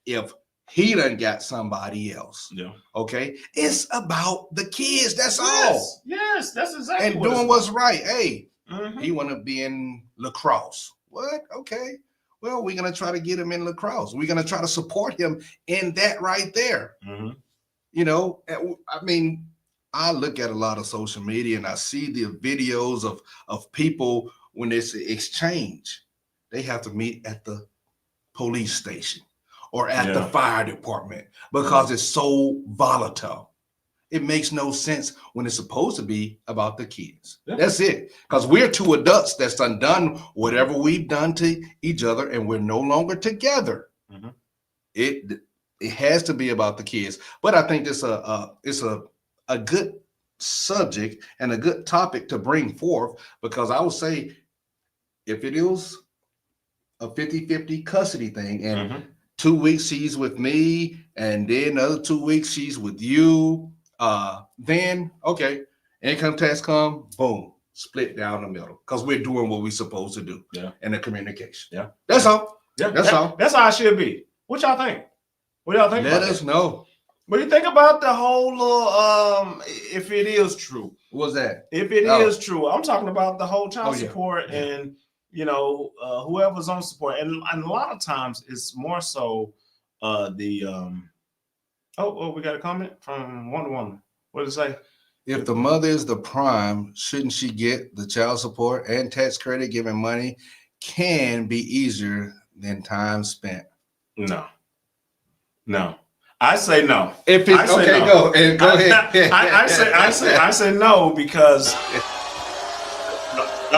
If he done got somebody else. Yeah. Okay, it's about the kids. That's all. Yes. Yes, that's exactly And what doing it's what's right. Hey, about. Mhm. he want to be in lacrosse. What? Okay. Well, we're gonna try to get him in lacrosse. We're gonna try to support him in that right there. Mhm. You know, I mean, I look at a lot of social media and I see the videos of people when it's an exchange, they have to meet at the police station or at the Yeah. fire department because it's so volatile. It makes no sense when it's supposed to be about the kids. Yeah. That's it. Because we're two adults that's done whatever we've done to each other, and we're no longer together. Mhm. It has to be about the kids. But I think it's a good subject and a good topic to bring forth, because I would say if it is a 50-50 custody thing, and Mhm. 2 weeks she's with me, and then another 2 weeks she's with you, then okay, income tax come, boom, split down the middle, because we're doing what we're supposed to do. Yeah. In the communication. Yeah. That's all. Yeah, That's all. That's how it should be. What y'all think? What y'all think? Let about us that? know. What do you think about the whole little if it is true? What's that? If it Oh. is true, I'm talking about the whole child Oh, yeah. support Yeah. and whoever's on support, and a lot of times it's more so we got a comment from Wonder Woman. What did it say? If the mother is the prime, shouldn't she get the child support and tax credit? Giving money can be easier than time spent. No. I say no. If I it's say okay, no. go ahead. I say no because the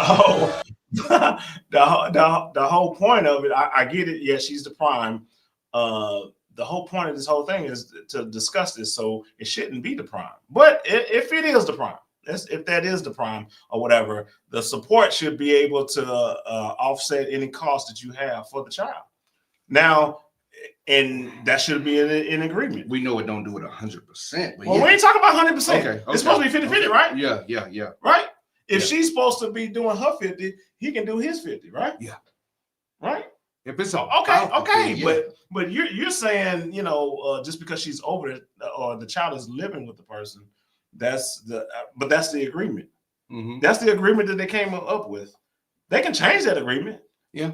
whole point of it, I get it. Yeah, she's the prime. The whole point of this whole thing is to discuss this, so it shouldn't be the prime. But if it is the prime, if that is the prime or whatever, the support should be able to offset any cost that you have for the child. Now, and that should be in agreement. We know it don't do it 100%. But Well, yeah. we ain't talking about 100%. Okay, It's supposed to be 50-50, right? Yeah. Right? If Yeah. she's supposed to be doing her 50, he can do his 50, right? Yeah. Right? If it's Okay. yeah. But you're saying, just because she's over it or the child is living with the person, that's the agreement. Mhm. That's the agreement that they came up with. They can change that agreement. Yeah,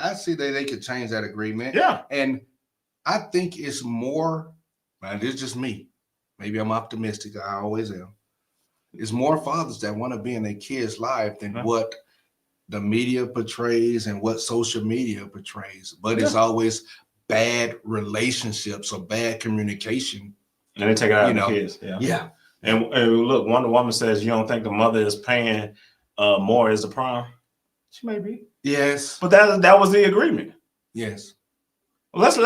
I see that they could change that agreement. Yeah. And I think it's more, and it's just me. Maybe I'm optimistic. I always am. It's more fathers that want to be in their kids' life than Huh. what the media portrays and what social media portrays. But it's always bad relationships or bad communication. And they take it out You of the know. kids. Yeah. Yeah. And look, Wonder Woman says you don't think the mother is paying more as the prime. She may be. Yes. But that was the agreement. Yes. Let's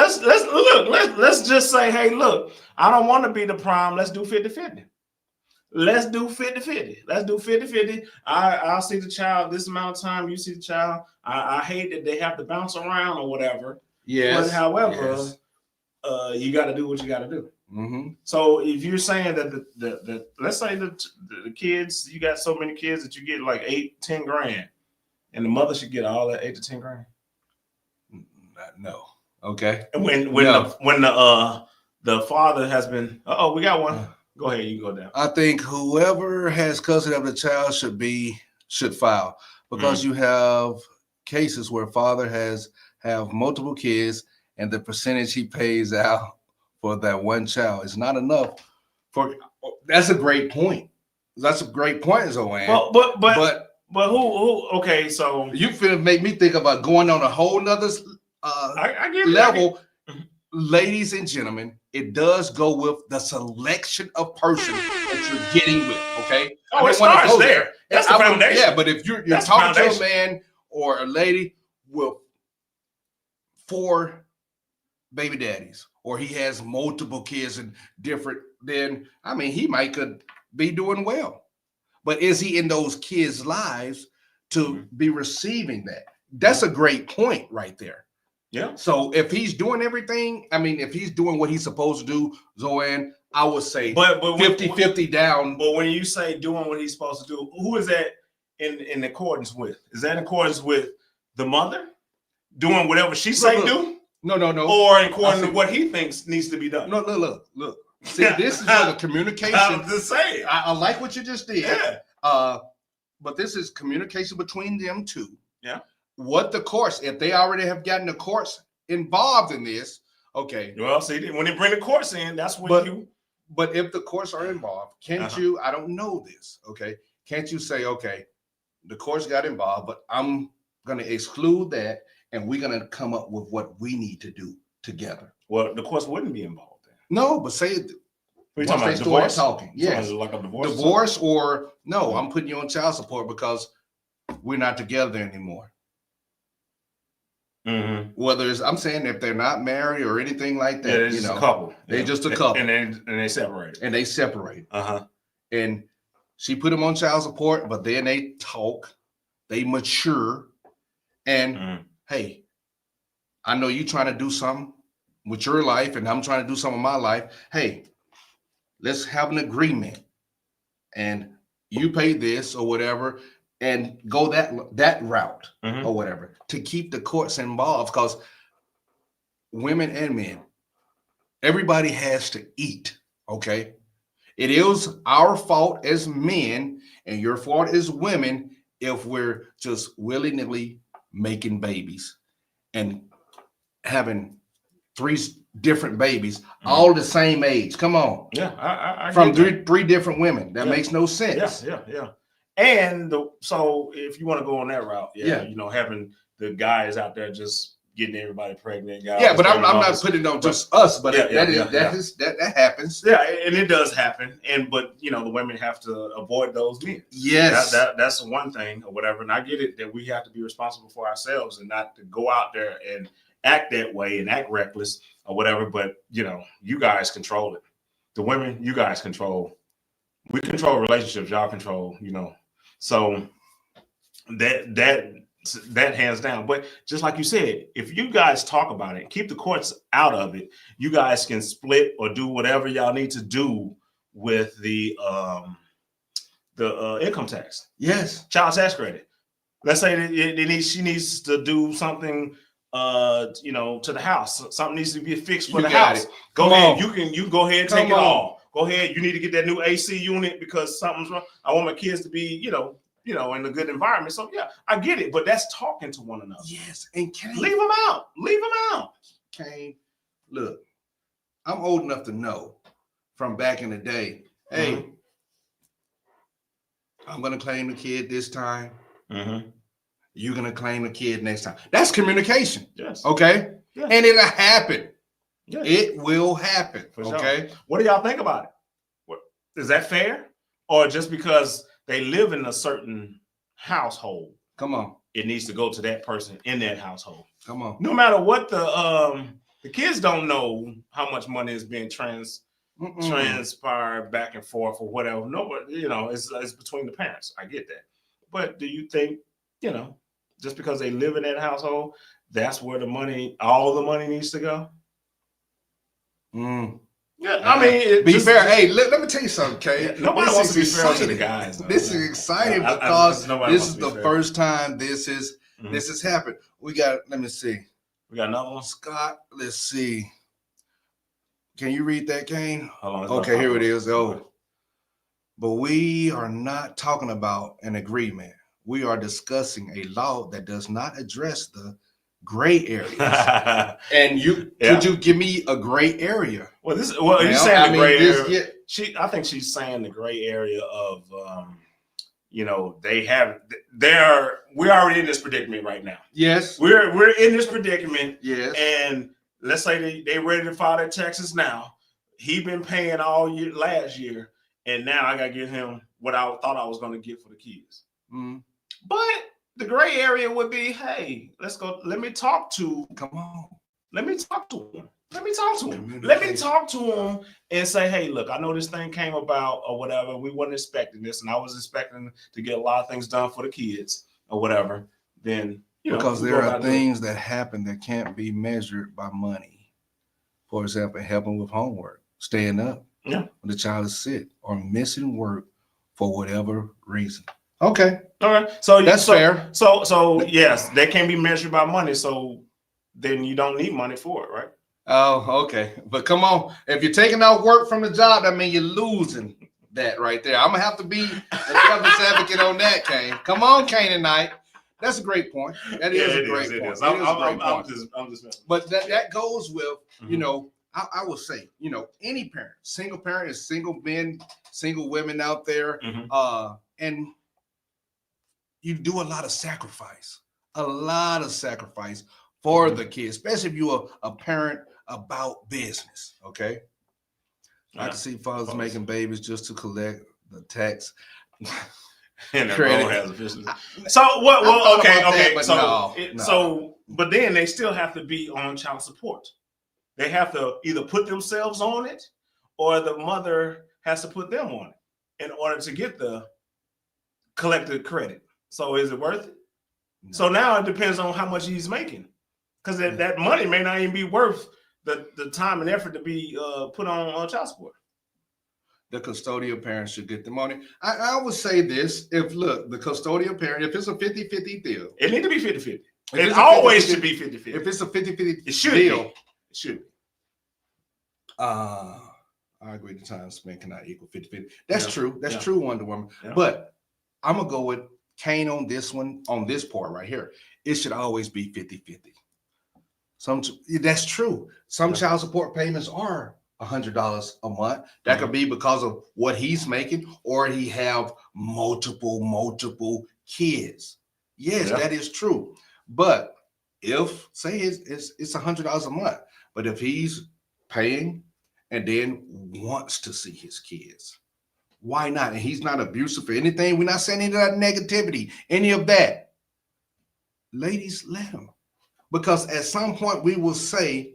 just say, hey, look, I don't want to be the prime. Let's do 50-50. Let's do 50-50. Let's do 50-50. I'll see the child this amount of time. You see the child. I hate that they have to bounce around or whatever. Yes. But however, Yes. you got to do what you got to do. Mm-hmm. So if you're saying that the let's say the kids, you got so many kids that you get like 8-10 grand, and the mother should get all that 8 to 10 grand. No. Okay. And when the father has been, we got one. Go ahead, you go down. I think whoever has custody of the child should file, because you have cases where father have multiple kids and the percentage he pays out for that one child is not enough. That's a great point. That's a great point, Zoan. Well, but who? Okay, so you finna make me think about going on a whole nother I get it, level. Ladies and gentlemen, it does go with the selection of person that you're getting with. Okay. Oh, I it didn't wanna starts go there. That's the I would- foundation. Yeah, but if you're That's the talking to a foundation. man or a lady with 4 baby daddies, or he has multiple kids and different, then I mean he could be doing well. But is he in those kids' lives to be receiving that? That's a great point right there. Yeah. So if he's doing everything, I mean, if he's doing what he's supposed to do, Zoan, I would say But 50-50 down. But when you say doing what he's supposed to do, who is that in accordance with? Is that in accordance with the mother doing whatever she say do? No. or according I to see. what he thinks needs to be done. No, look. See, this is where the communication. I'm just saying. I like what you just did. Yeah. But this is communication between them two. Yeah. What the courts, if they already have gotten the courts involved in this, okay. Well, see, when they bring the courts in, that's when But- you. But if the courts are involved, can't you? I don't know this. Okay, can't you say, okay, the courts got involved, but I'm going to exclude that, and we're going to come up with what we need to do together. Well, the courts wouldn't be involved then. No, but say it. What are you Once talking they about? start Divorce? talking, You talking yes, about like a divorce. or divorce or no, I'm putting you on child support because we're not together anymore. something? Mhm. Whether it's, I'm saying if they're not married or anything like that, Yeah, they're you just know, a couple. they Yeah. just a couple. and they separated. and they separate. Uh-huh. And she put them on child support, but then they talk, they mature, and Mhm. hey, I know you trying to do something with your life, and I'm trying to do something in my life. Hey, let's have an agreement, and you pay this or whatever, and go that route Mhm. or whatever to keep the courts involved, because women and men, everybody has to eat. Okay. It is our fault as men and your fault as women if we're just willy-nilly making babies and having 3 different babies, all the same age. Come on. Yeah, I From get that. three different women. That Yeah. makes no sense. Yeah. And so if you want to go on that route, Yeah. you know, having the guys out there just getting everybody pregnant. Guys, Yeah, but I'm getting not mothers. putting it on just us, but Yeah, that happens. Yeah, and it does happen. But you know, the women have to avoid those men. Yes. That's one thing or whatever. And I get it that we have to be responsible for ourselves and not to go out there and act that way and act reckless or whatever. But you know, you guys control it. The women, you guys control. We control relationships. Y'all control. You know, so that hands down. But just like you said, if you guys talk about it, keep the courts out of it, you guys can split or do whatever y'all need to do with the income tax, Yes. child tax credit. Let's say that she needs to do something, you know, to the house. Something needs to be fixed for You the got house. it. Go Come ahead. on. You go ahead and Come take it on. all. Go ahead. You need to get that new AC unit because something's wrong. I want my kids to be, you know, in a good environment. So yeah, I get it, but that's talking to one another. Yes. And Kane, Leave them out. Leave them out. Kane, look, I'm old enough to know from back in the day, hey, I'm going to claim the kid this time. Mm-hmm. You're going to claim the kid next time. That's communication. Yes. Okay. Yeah. And it'll happen. Yes. It will happen. For sure. Okay. What do y'all think about it? Is that fair? Or just because they live in a certain household, Come on. it needs to go to that person in that household? Come on. No matter what the kids don't know how much money is being transpired back and forth or whatever. Nobody, you know, it's between the parents. I get that. But do you think, you know, just because they live in that household, that's where all the money needs to go? Yeah, I mean, be fair. Hey, let me tell you something, Kay. Yeah, nobody This wants to be is fair to the exciting. guys. Though, This man. is exciting I- because nobody this wants is to be the fair. first time this Mhm. has happened. We got, let me see. We got another one. Scott, let's see. Can you read that, Kane? Hold on. it's Okay, about here it five is. minutes. Oh, but we are not talking about an agreement. We are discussing a law that does not address the gray areas. And Yeah. could you give me a gray area? Well, you're Now, saying I the mean, gray this- area. I think she's saying the gray area of, you know, we're already in this predicament right now. Yes. We're in this predicament, Yes. and let's say they ready to file their taxes now. He been paying all year last year, and now I gotta give him what I thought I was gonna get for the kids. Mm, But the gray area would be, hey, let's go. Let me talk to come on. him. Let me talk to him. Let me talk to him and say, hey, look, I know this thing came about or whatever. We weren't expecting this, and I was expecting to get a lot of things done for the kids or whatever. Then, you know, Because we there go are about it. things that happen that can't be measured by money. For example, helping with homework, staying up Yeah. when the child is sick, or missing work for whatever reason. Okay, All right. So that's fair. So yes, they can't be measured by money. So then you don't need money for it, right? Oh, okay. But come on, if you're taking out work from the job, that means you're losing that right there. I'm gonna have to be a devil's advocate on that, Kane. Come on, Canaanite. That's a great point. That is a great point. It is a great point. I'm just messing. But that goes with, you Mhm. know, I would say, you know, any parent, single parent, is single men, single women out there, Mhm. and you do a lot of sacrifice for the kids, especially if you're a parent about business. Okay, I can see fathers Fathers. making babies just to collect the tax. And the Credit. role has officially. So what? I thought Well, okay, about that, okay. but So, no. so, but then they still have to be on child support. They have to either put themselves on it, or the mother has to put them on it in order to get the collected credit. So, is it worth it? No. So now it depends on how much he's making, because that money may not even be worth the time and effort to be put on child support. The custodial parents should get the money. I would say this: the custodial parent, if it's a 50-50 deal, It need to be 50-50. If It it's a always 50-50 should be 50-50. if it's a 50-50 It should deal, be. It should be. I agree. The time spent cannot equal 50-50. That's Yeah. true. That's Yeah. true, Wonder Woman. Yeah. But I'm gonna go with Kane on this one, on this part right here. It should always be 50-50. That's true. Some Yeah. child support payments are $100 a month. That could be because of what he's making, or he have multiple kids. Yes, Yeah. that is true. But if say it's $100 a month, but if he's paying and then wants to see his kids, why not? And he's not abusive for anything. We're not saying any of that negativity, any of that. Ladies, let him. Because at some point we will say,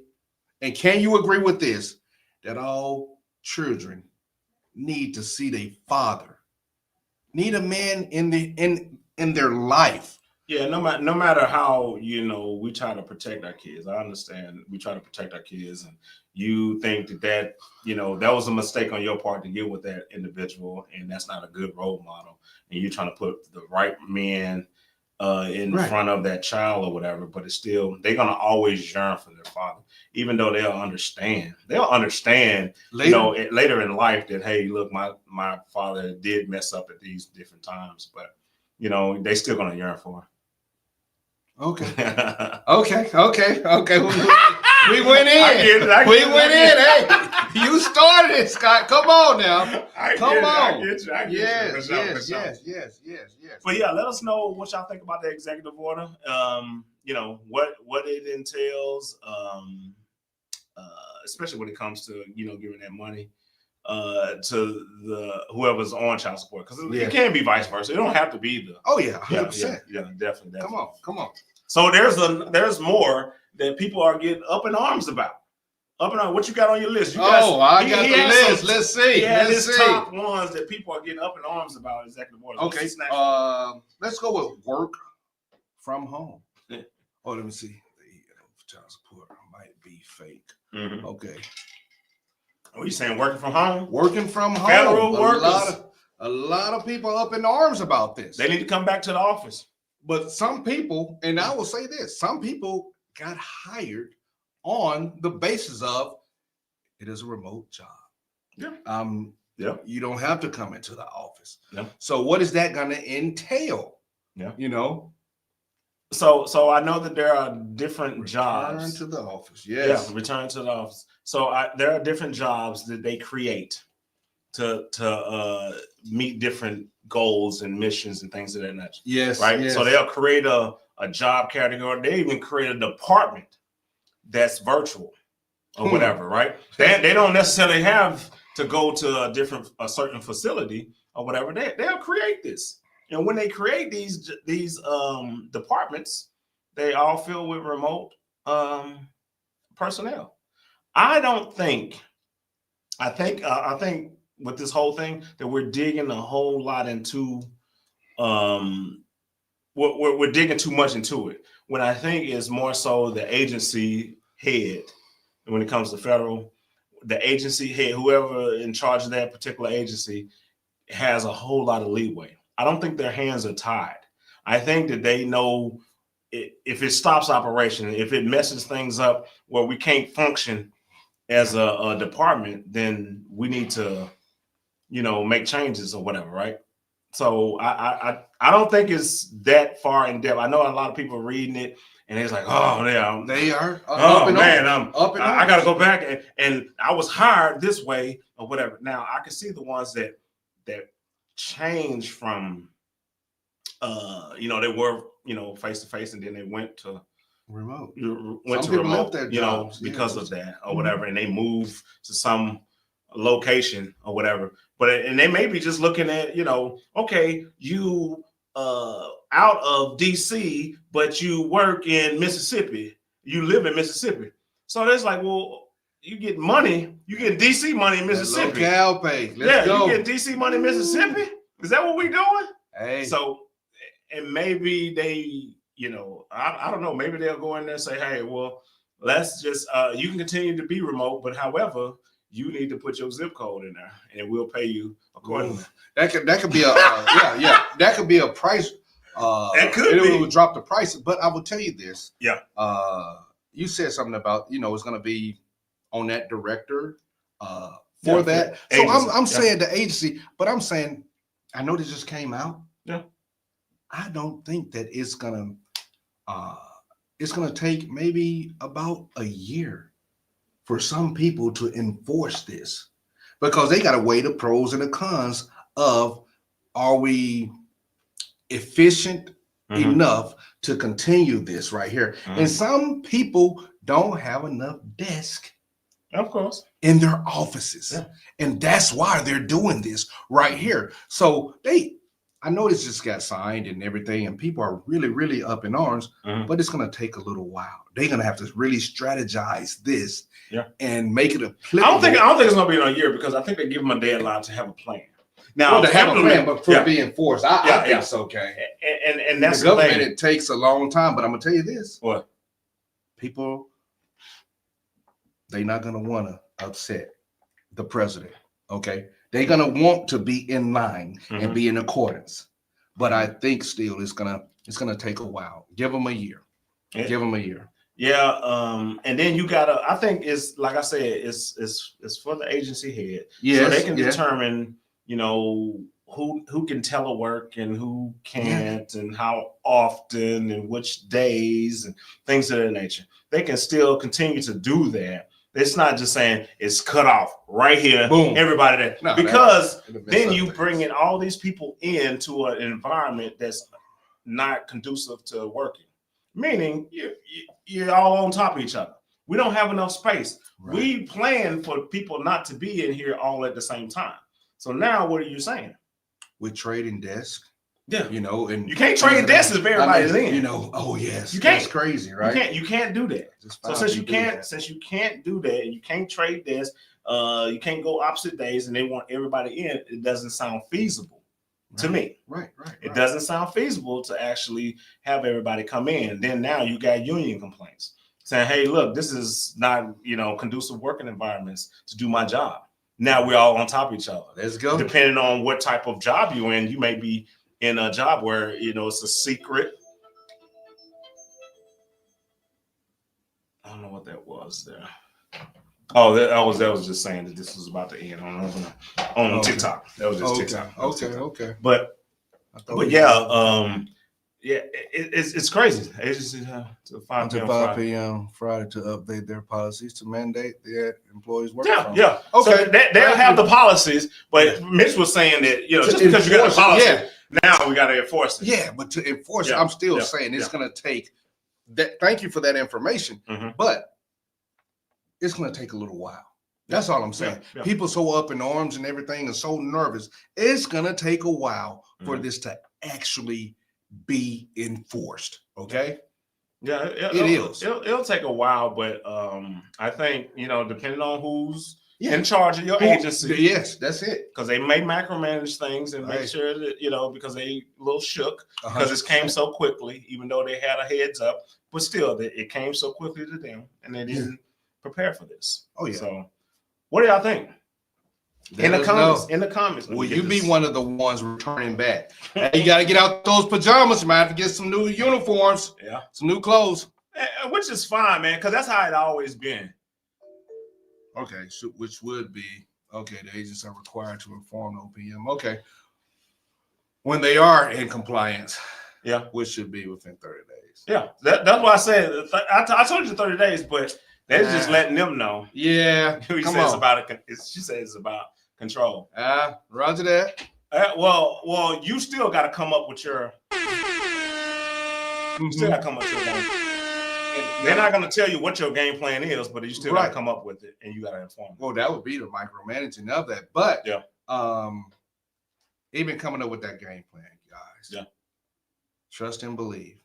and can you agree with this, that all children need to see their father, need a man in their life. Yeah, no matter how, we try to protect our kids. I understand we try to protect our kids, and you think that that was a mistake on your part to get with that individual, and that's not a good role model. And you're trying to put the right man in Right. front of that child or whatever, but it's still, they're gonna always yearn for their father, even though they'll understand later in life that, hey, look, my father did mess up at these different times, but they still gonna yearn for him. Okay. I Okay. We went in. get it, I We get it, went I in. get Hey, you started it, Scott. Come on now. Come on. I get you. Yes. For sure. But yeah, let us know what y'all think about the executive order. What it entails, especially when it comes to giving that money to the whoever's on child support, because it can be vice versa. It don't have to be the. Oh yeah, 100%. Yeah, definitely. Come on. So there's more that people are getting up in arms about. Up in arms. What you got on your list? I got the has list. some- Let's see. Yeah, Let's his see. top ones that people are getting up in arms about executive orders. Okay. What's the next Let's go with work from home. Yeah. Oh, let me see. The child support might be fake. one? Mhm. Okay. What are you saying? Working from home? Working from home. Federal workers. A lot of people up in arms about this. They need to come back to the office. But some people, and I will say this, some people got hired on the basis of it is a remote job. Yeah. Yeah. You don't have to come into the office. Yeah. So what is that going to entail? Yeah. So I know that there are different return jobs. to the office. Yes. Yeah, return to the office. So there are different jobs that they create to meet different goals and missions and things of that nature. Yes. Right. Yes. So they'll create a job category. They even create a department that's virtual or whatever. Right. They don't necessarily have to go to a certain facility or whatever. They'll create this. And when they create these departments, they all filled with remote personnel. I think with this whole thing that we're digging a whole lot into. We're digging too much into it. When I think is more so the agency head. When it comes to federal, the agency head, whoever in charge of that particular agency, has a whole lot of leeway. I don't think their hands are tied. I think that they know if it stops operation, if it messes things up where we can't function as a department, then we need to, make changes or whatever, right? So I don't think it's that far in depth. I know a lot of people are reading it and it's like, oh yeah, They are oh up and man, on. Up and I on. got to go back and I was hired this way or whatever. Now I can see the ones that changed from, they were face to face and then they went to Remote. went Some to people left remote, their jobs, because yeah. of that or whatever, and they moved to some location or whatever. But and they may be just looking at, okay, you out of DC, but you work in Mississippi, you live in Mississippi. So it's like, well, you get money, you get DC money in Mississippi. Local pay. Let's go. You get DC money in Mississippi. Is that what we doing? Hey. So, and maybe they, I don't know, maybe they'll go in there and say, hey, well, let's just, you can continue to be remote, but however, you need to put your zip code in there and we'll pay you accordingly. That could be a that could be a price. That could be. It would drop the price. But I will tell you this. Yeah. You said something about, it's going to be on that director for that. So Agency. I'm saying the agency, but I'm saying, I know this just came out. Yeah. I don't think that it's gonna take maybe about a year for some people to enforce this, because they got to weigh the pros and the cons of, are we efficient enough to continue this right here? And some people don't have enough desk, of course, in their offices. Yeah. And that's why they're doing this right here. So I know this just got signed and everything, and people are really, really up in arms, but it's going to take a little while. They're going to have to really strategize this and make it applicable. I don't think it's going to be in a year, because I think they give them a deadline to have a plan. Now, to have a plan, but for it being enforced, I think it's okay. And that's the the government, thing. it takes a long time, but I'm going to tell you this. What? People, they're not going to want to upset the president, okay? They're going to want to be in line and be in accordance. But I think still it's going to take a while. Give them a year. Yeah. Give them a year. Yeah, and then you gotta. I think it's like I said, it's for the agency head, Yes, so they can determine, who can telework and who can't, and how often and which days and things of that nature. They can still continue to do that. It's not just saying it's cut off right here, Boom. everybody there, No, because that'd mess then up you things. bring in all these people into an environment that's not conducive to working. Meaning you're all on top of each other. We don't have enough space. Right. We plan for people not to be in here all at the same time. So now what are you saying? We're trading desk, Yeah. and You can't trade desks if everybody's in. Oh yes, You can't. That's crazy, right? You can't do that. Just So five since you people do can't that. do that, and you can't trade desks, you can't go opposite days and they want everybody in, it doesn't sound feasible to me. Right. It doesn't sound feasible to actually have everybody come in. Then now you got union complaints saying, hey, look, this is not, conducive working environments to do my job. Now we're all on top of each other. Let's go. Depending on what type of job you're in, you may be in a job where, it's a secret. I don't know what that was there. Oh, that was just saying that this was about to end on Okay. TikTok. That was just TikTok. That was TikTok. Okay. But it's crazy. Agencies to 5 Until p.m. 5 Friday. p.m. Friday to update their policies to mandate that employees work Yeah, from. yeah. Okay. So they'll have the policies, but Mitch was saying that just because you got a enforce it, policy, now we got to enforce it. Yeah, but to enforce it, Yeah, I'm still yeah, saying it's yeah. going to take that. Thank you for that information, but it's going to take a little while. That's all I'm saying. Yeah. People so up in arms and everything and so nervous. It's going to take a while for this to actually be enforced. Okay. Yeah, It is. It'll take a while, but I think depending on who's in charge of your agency, Yes, that's it. because they may macromanage things and make Right. sure that because they a little shook because it came so quickly, even though they had a heads up, but still it came so quickly to them and they didn't prepare for this. Oh, yeah. So, what do y'all think? In Let the us comments. know. In the comments. Let me Will get you be this. one of the ones returning back? Hey, you got to get out those pajamas. You might have to get some new uniforms, Yeah. some new clothes. Which is fine, man, because that's how it always been. Okay, so which would be okay. The agents are required to inform OPM. Okay, when they are in compliance, Yeah. which should be within 30 days. Yeah. That's why I said I told you 30 days, but they're just letting them know. Yeah, He come says on. about it. She says it's about control. Roger that. Well, you still got to come up with your. You still got to come up with your game. And they're not going to tell you what your game plan is, but you still got Right. to come up with it, and you got to inform them. Well, that would be the micromanaging of that. But Yeah. Even coming up with that game plan, guys. Yeah. Trust and believe.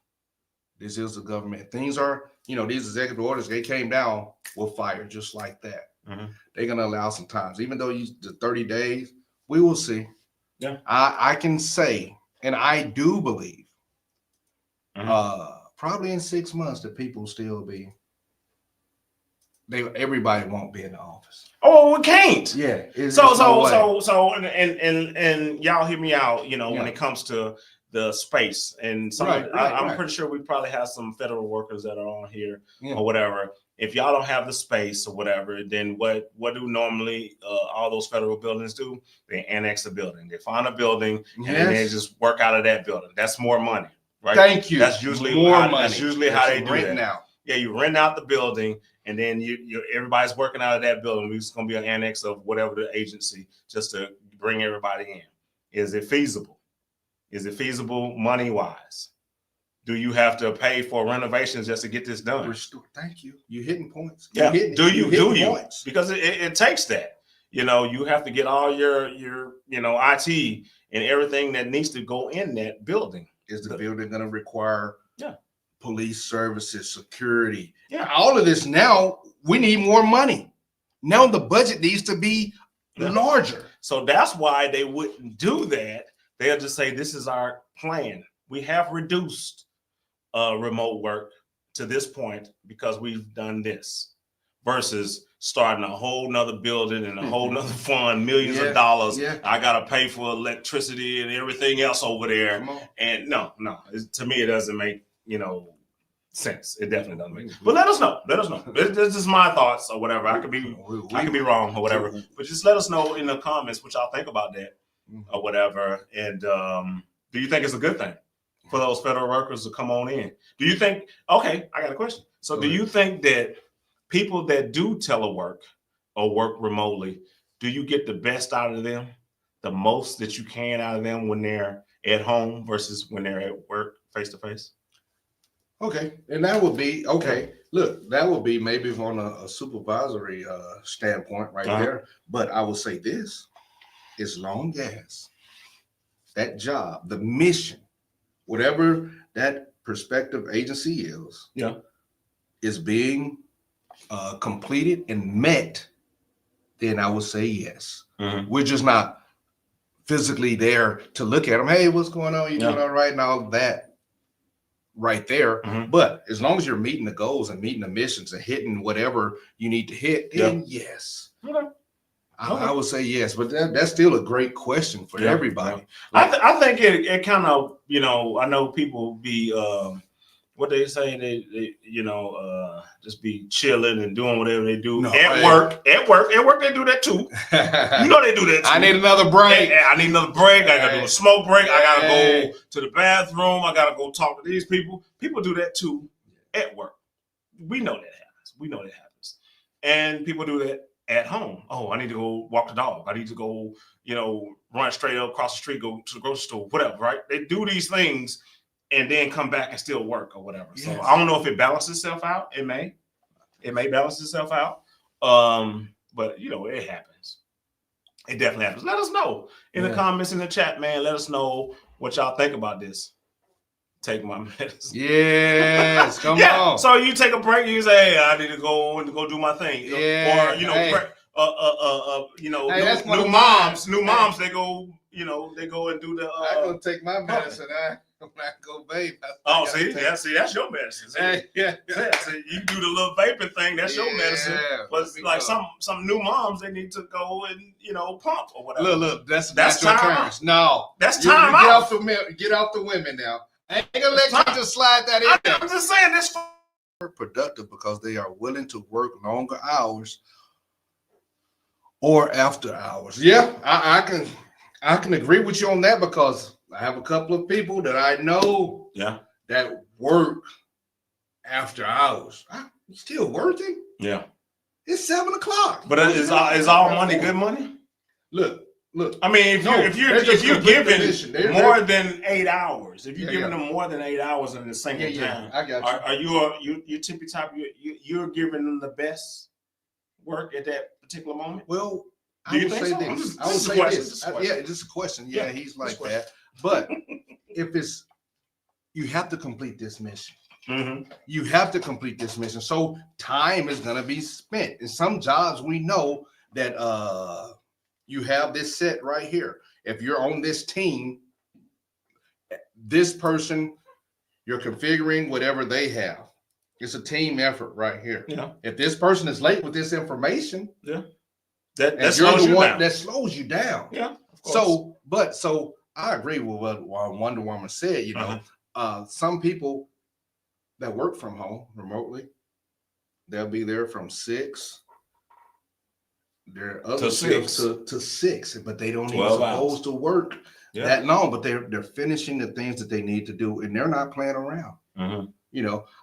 This is the government. Things are, these executive orders, they came down with fire just like that. Mhm. They're gonna allow some times, even though the 30 days, we will see. Yeah. I can say, and I do believe, probably in 6 months that people will still be. Everybody won't be in the office. Oh, it can't. Yeah. And y'all hear me out. When Yeah. it comes to the space and some, Right, I'm pretty sure we probably have some federal workers that are on here Yeah. or whatever. If y'all don't have the space or whatever, then what do normally all those federal buildings do? They annex a building. They find a building and then they just work out of that building. That's more money, right? Thank you. That's usually more how, money. That's usually how they do renting that. out. Yeah, you rent out the building, and then everybody's working out of that building. It's going to be an annex of whatever the agency just to bring everybody in. Is it feasible? Is it feasible money wise? Do you have to pay for renovations just to get this done? Thank you. You're hitting points. Yeah. Do you? Points. Because it takes that. You have to get all your IT and everything that needs to go in that building. Is the building going to require police services, security? Yeah. All of this now, we need more money. Now the budget needs to be larger. So that's why they wouldn't do that. They'll just say, this is our plan. We have reduced remote work to this point because we've done this versus starting a whole nother building and a whole nother fund, millions of dollars. Yeah. I got to pay for electricity and everything else over there. Come on. And no, to me, it doesn't make, sense. It definitely doesn't make sense. But let us know. This is my thoughts or whatever. I could be wrong or whatever. But just let us know in the comments what y'all think about that or whatever. And do you think it's a good thing for those federal workers to come on in? Do you think, okay, I got a question. So do you think that people that do telework or work remotely, do you get the best out of them, the most that you can out of them when they're at home versus when they're at work face to face? Okay. And that would be, look, that would be maybe on a supervisory standpoint right there. But I will say this, as long as that job, the mission, whatever that prospective agency is being completed and met, then I would say yes. Mm-hmm. We're just not physically there to look at them. Hey, what's going on? You doing all right? And all that right there. Mm-hmm. But as long as you're meeting the goals and meeting the missions and hitting whatever you need to hit, then yes. Okay. I would say yes, but that's still a great question for everybody. Yeah. I think it kind of, I know people be, what they say, they just be chilling and doing whatever they do at work, they do that too. They do that too. I need another break. I need another break. I got to do a smoke break. I got to go to the bathroom. I got to go talk to these people. People do that too at work. We know that happens. And people do that at home. Oh, I need to go walk the dog. I need to go, run straight up across the street, go to the grocery store, whatever, right? They do these things and then come back and still work or whatever. Yes. So I don't know if it balances itself out. It may balance itself out. But it happens. It definitely happens. Let us know in the comments in the chat, man. Let us know what y'all think about this. Take my medicine. Yes, come on. So you take a break. You say, "Hey, I need to go do my thing," Hey, that's one new of moms, mine. new moms, they go, they go and do the. I go take my medicine. When I go vape. Oh, see, that's your medicine. See? Hey, yeah. Yeah, see, you do the little vaping thing. That's your medicine. Yeah, But let me like go. some new moms, they need to go and pump or whatever. Look, that's That's natural time occurrence. No, That's you time get out. off get off the women now. I ain't gonna let Time. you just slide that in there. I'm just saying this. Productive because they are willing to work longer hours or after hours. Yeah, I can agree with you on that because I have a couple of people that I know Yeah, that work after hours. I'm still working. yeah. It's 7 o'clock. But is all money good money? Look. I mean, if you're giving They're more than 8 hours, if you're Yeah, giving them more than 8 hours in the single time, I got you. are you tippy top? You're giving them the best work at that particular moment. Well, Do I you would think say so? this. I This would is a say question, this. this is a question. Yeah, just a question. Yeah, he's like just a question. that. But if it's, you have to complete this mission. Mm-hmm. You have to complete this mission. So time is gonna be spent. In some jobs, we know that you have this set right here. If you're on this team, this person, you're configuring whatever they have. It's a team effort right here. Yeah, If this person is late with this information, that and slows you're the you one down. that slows you down. Yeah, of course. So I agree with what Wonder Woman said. Some people that work from home remotely, they'll be there from 6. Their other To 6. shifts to 6, but they don't even 12 hours. supposed to work Yeah. that long. But they're finishing the things that they need to do, and they're not playing around. Mm-hmm.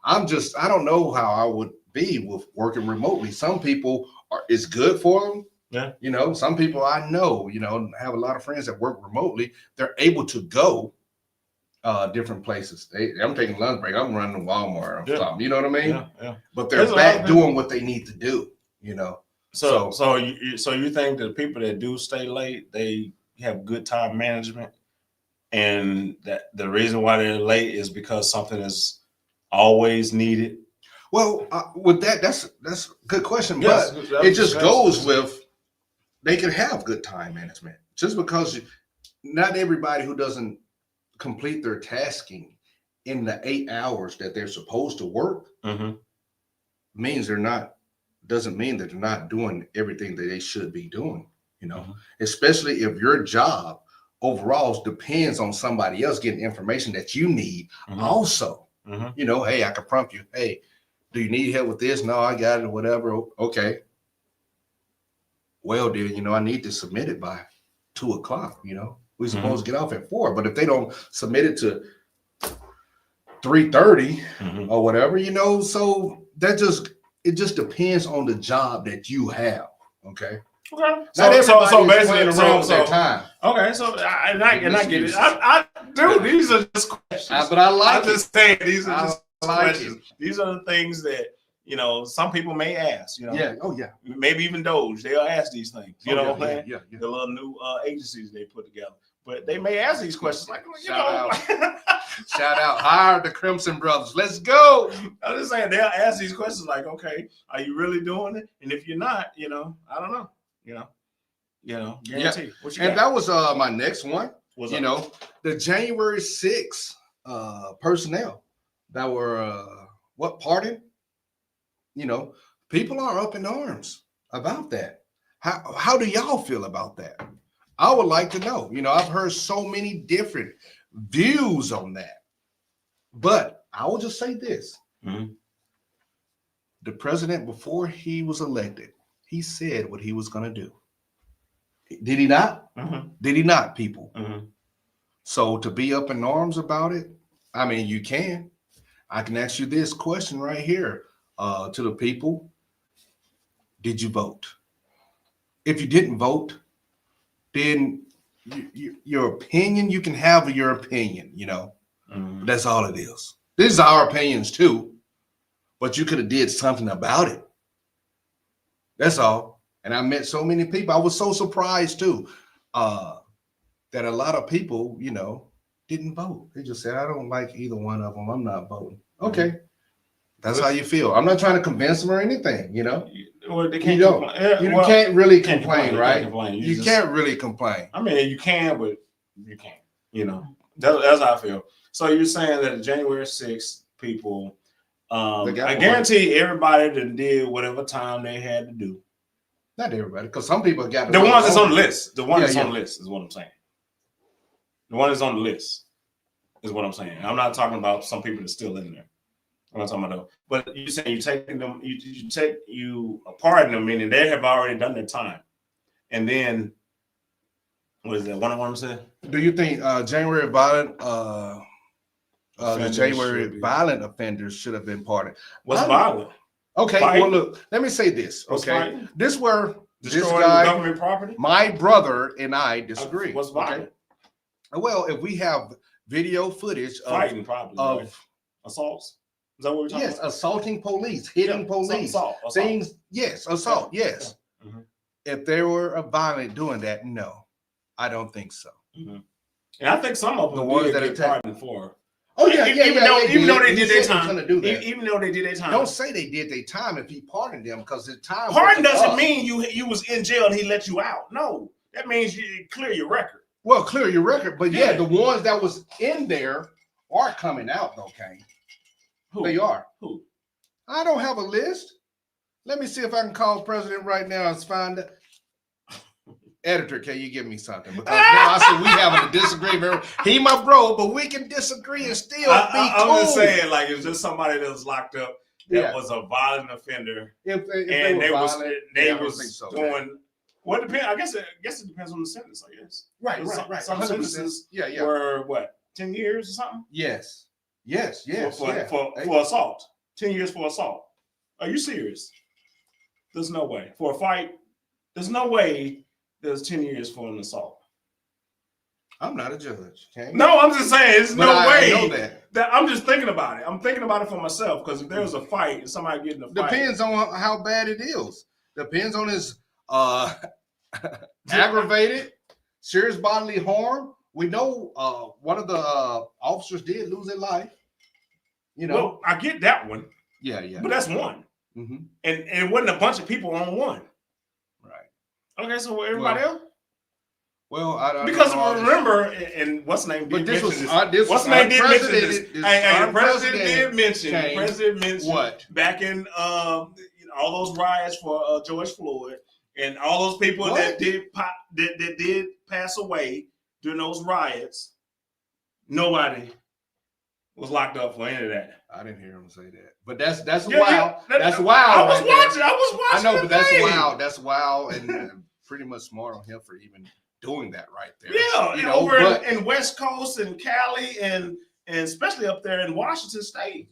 I don't know how I would be with working remotely. Some people it's good for them. Yeah. Some people I know, have a lot of friends that work remotely. They're able to go different places. I'm taking lunch break. I'm running to Walmart or something. You know what I mean? Yeah. But they're There's a lot back of doing what they need to do. So you think that people that do stay late, they have good time management, and that the reason why they're late is because something is always needed? Well, with that's a good question, Yes, but it just goes with they can have good time management. Just because not everybody who doesn't complete their tasking in the 8 hours that they're supposed to work Mm-hmm. doesn't mean that they're not doing everything that they should be doing. Mhm. Especially if your job overall depends on somebody else getting information that you need. Mhm. Also, Mm-hmm. hey, I can prompt you. Hey, do you need help with this? No, I got it, or whatever. Okay. Well, then, I need to submit it by 2 o'clock. We're supposed to get off at 4, but if they don't submit it to 3:30 Mm-hmm. or whatever, so it just depends on the job that you have. Okay. Okay. Not everybody so is basically, playing around with their time. Okay, so I get it. I do. These are just questions. But I like I'm just saying these are I just like questions. Ththese are the things that some people may ask. Yeah. Oh, yeah. Maybe even Doge. They'll ask these things. You know what I'm saying? Yeah. The little new agencies they put together, but they may ask these questions like, Shout out. Hire the Crimson Brothers. Let's go. I'm just saying they'll ask these questions like, okay, are you really doing it? And if you're not, I don't know. Guarantee. What you And got? that was my next one. What's You up? know, the January 6th personnel that were pardoned. People are up in arms about that. How do y'all feel about that? I would like to know. I've heard so many different views on that. But I will just say this. Mhm. The president, before he was elected, he said what he was going to do. Did he not? Mhm. Did he not, people? Mhm. So to be up in arms about it, I mean, you can. I can ask you this question right here to the people. Did you vote? If you didn't vote, then your opinion, you can have your opinion, Mhm. That's all it is. These are our opinions too, but you could have did something about it. That's all. And I met so many people. I was so surprised too that a lot of people, didn't vote. They just said, I don't like either one of them. I'm not voting. Okay. That's how you feel. I'm not trying to convince them or anything, Well, they You can't don't. complain. Yeah, You well, can't really can't complain, complain, you right? can't complain. You You just- can't really complain. I mean, you can, but you can't. You know, that's how I feel. So you're saying that the January 6th people, They got I one. guarantee everybody that did whatever time they had to do. Not everybody, because some people got to The work ones that's on the over. list. The one Yeah, that's on yeah. the list is what I'm saying. The one that's on the list is what I'm saying. I'm not talking about some people that's still in there. I'm not talking about those. But you saying you taking them, you pardon them, meaning they have already done their time, and then what is that? One of them said. Do you think January violent the Offenders January should be- violent offenders should have been pardoned? What's I- violent? Okay, Fighting? well look, let me say this. What's Okay, fighting? this where this Destroying guy, government property. my brother and I disagree. What's okay? violent? Well, if we have video footage of, Fighting probably. right? of Assaults. Is that what we're talking yes, about? assaulting police, hitting Yeah, police, assault. things. Yes, assault. Yes. Yeah. Mhm. If they were a violent doing that, no, I don't think so. And I think some of them The ones did that get attack- pardoned for. Oh yeah, Even yeah, yeah. though- even though they He did their said he was time. gonna do that. Even though they did their time. Don't say they did their time if he pardoned them, because the time. Pardon was doesn't up. mean you was in jail and he let you out. No, that means you clear your record. Well, clear your record, but yeah, Yeah. the ones that was in there are coming out though, Kane. Who? They are. Who? I don't have a list. Let me see if I can call the president right now and find it. Editor, can you give me something? Because now I said we having a disagreement. He my bro, but we can disagree and still be cool. I'm just saying, like, it's just somebody that was locked up that Yeah. was a violent offender, If and they they were was violent, they yeah, I don't was think so, doing. man. What depend? I guess it depends on the sentence. I guess. Right, Some- right, right. some 100%. sentences Yeah, yeah. were what 10 years or something Yes. Yes, yes. for yeah. for assault. 10 years for assault. Are you serious? There's no way for a fight. There's no way there's 10 years for an assault. I'm not a judge. Okay? No, I'm just saying there's But no I way. know that. I'm just thinking about it. I'm thinking about it for myself because if there was a fight and somebody getting a fight, Depends on how bad it is. Depends on his aggravated, serious bodily harm. We know one of the officers did lose their life. You know. well, I get that one, Yeah, yeah. but that's one, hmm and it wasn't a bunch of people on one. Right. Okay, so everybody else. Well, I Because don't know all this. remember, and what's the name? But did this mention was this What's was the name? Did mention this. unprecedented. This Hey, the president did unprecedented mention. The change. president mentioned What? back in all those riots for George Floyd and all those people that What? that did pass away during those riots. Nobody was locked up for any of that. I didn't hear him say that, but that's Yeah, wild. yeah, That's wild. I was right there. watching. I was I watching. know, the but that's thing. wild. That's wild, and pretty much smart on him for even doing that right there. Yeah, you and know, over but in West Coast and Cali and especially up there in Washington State.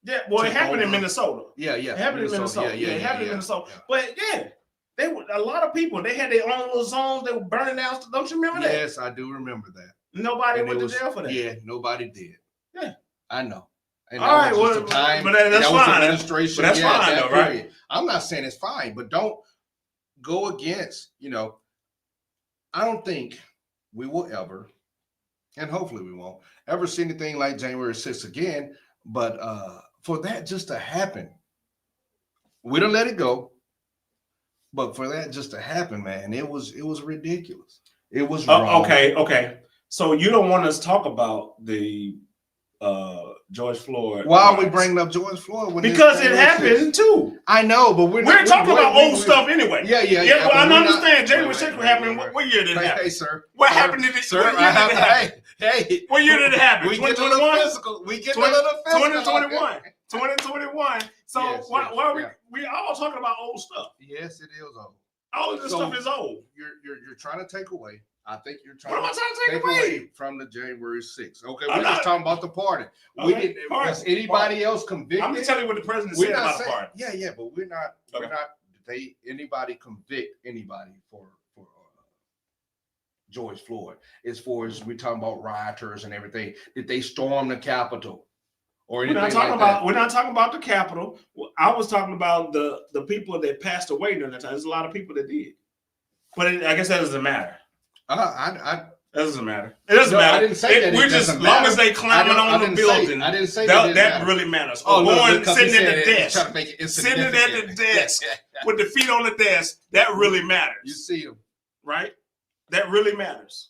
Yeah, well, it Took happened in over. Minnesota. yeah, yeah, It happened in Minnesota. Yeah, it happened in Minnesota. yeah. But yeah, they were a lot of people. They had their own little zones. They were burning down. Don't you remember that? Yes, I do remember that. Nobody And went it to was- jail for that. Yeah, nobody did. Yeah. I know. And All that right, was just well, the time. but that's that was fine. administration. But that's yeah, fine, that though, right? period. I'm not saying it's fine, but don't go against. I don't think we will ever, and hopefully we won't ever see anything like January 6th again. But for that just to happen, we don't let it go. But for that just to happen, man, it was ridiculous. It was wrong. Okay. So you don't want us to talk about the George Floyd? Why are we riots? bringing up George Floyd? When Because this it January 6th? happened too. I know, but we're Talking about old stuff anyway. Yeah. Yeah, well, but I we're not- understand. January Wait, 6th wait, happened. wait, What year did it wait. happen? Hey, sir. What Sir, happened? Sir, What year I have did to. it happen? Hey. What year did it happen? We get a 2021? little physical. We get a little physical. 2021. 2021. So Yes, why yes, are yeah. we all talking about old stuff? Yes, it is old. All of this So- stuff is old. You're trying to take away. I think you're trying What am I to trying to take take away? away from the January 6th. Okay, I'm we're not- just talking about the party. We Okay, didn't. party, Was anybody else convicted? I'm just telling you what the president We're said not about the saying, party. yeah, but we're not. We're Okay. not. Anybody convict anybody for George Floyd? As far as we're talking about rioters and everything, did they storm the Capitol or We're anything not talking like about that? we're not talking about the Capitol. I was talking about the people that passed away during that time. There's a lot of people that did, but I guess that doesn't matter. I Doesn't matter. It doesn't No, I matter. didn't say that it We're just doesn't long matter. as they climbing I on the didn't say- building. I didn't say that that that didn't really matters. Oh, Or look, going because he sitting said at the it, desk, trying to make it sitting at the insignificant. desk with the feet on the desk. That really You matters, see him, right? That really matters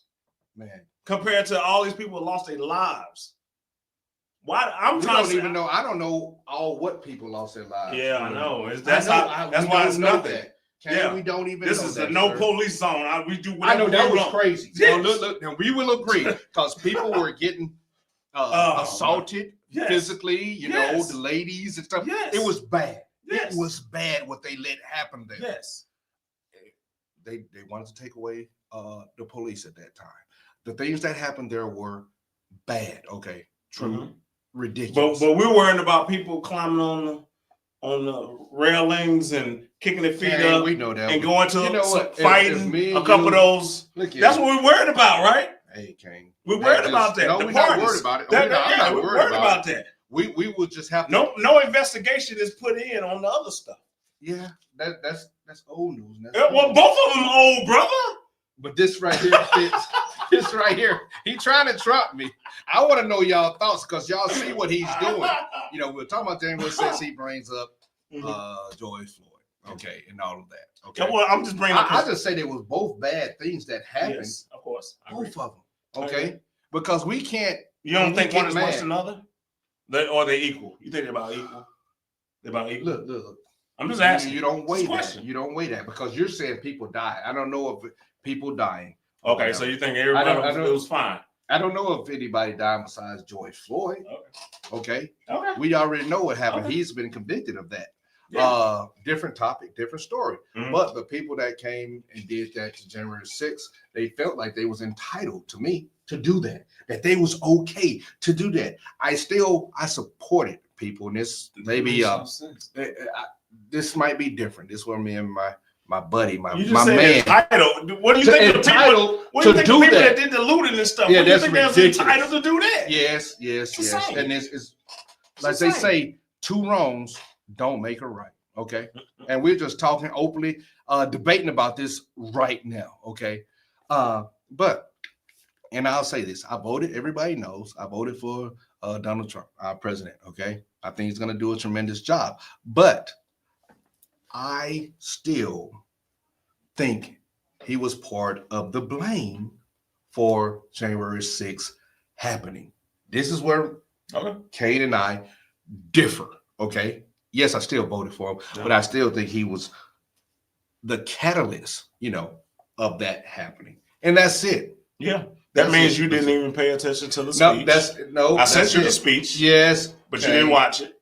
man. compared to all these people who lost their lives. Why? I'm We trying don't to say, even know. I don't know all what people lost their lives. Yeah, I know. It's, I that's know, how. That's we why don't it's know nothing. that. Ken, Yeah. we don't even. This know is that, a no sir. police zone. We do I whatever know that we was want. crazy. Yes. Now, look, and we will agree because people were getting assaulted Yes. physically. You know, Yes. the ladies and stuff. Yes. It was bad. Yes. It was bad what they let happen there. Yes. They wanted to take away the police at that time. The things that happened there were bad. Okay, true, Mhm. ridiculous. But we're worrying about people climbing on the railings and kicking their feet Hey, up we know that. and going to You know what? If fighting me a and couple you- of those. Look here. That's what we're worried about, right? Hey, Kane. We're worried about that. No, The we're not parties. worried about it. That- I'm not we're worried about it. that. We will just have to. No investigation is put in on the other stuff. Yeah, that's old news. And that's Well, both of them old, brother. But this right here fits. This right here, he trying to trump me. I want to know y'all thoughts because y'all see what he's doing. You know, we're talking about January 6th. He brings up George Floyd, okay, and all of that. Okay, Yeah, well, I'm just bringing up. I just say there was both bad things that happened, Yes, of course. I agree. both of them. Okay, because we can't. You don't we think get one is worse mad. than the other? Or they equal? You think they're about equal? They're about equal. Look. I'm just asking. You don't weigh It's a that. question. You don't weigh that because you're saying people die. I don't know if people dying. Okay, so you think everybody it was fine? I don't know if anybody died besides George Floyd. Okay. Okay. We already know what happened. Okay. He's been convicted of that. Yeah. Different topic, different story. Mhm. But the people that came and did that to January 6th, they felt like they was entitled to me to do that they was okay to do that. I supported people, and this maybe this might be different. This was me and my buddy, my You just my said man. entitled. What do you think of the people? Entitled What do you to think do of people that. that did the looting and stuff? Yeah, What do you that's think they was ridiculous. entitled to do that? Yes, It's yes. insane. And it's It's like they insane. say, two wrongs don't make a right. Okay. And we're just talking openly, debating about this right now. Okay. But and I'll say this: I voted. Everybody knows I voted for Donald Trump, our president. Okay. I think he's going to do a tremendous job, but I still think he was part of the blame for January 6th happening. This is where Okay. Kate and I differ. Okay. Yes, I still voted for him, but I still think he was the catalyst, of that happening. And that's it. Yeah. That's That means it. you didn't even pay attention to the speech. No, I sent you the it. speech. Yes, But you didn't watch it.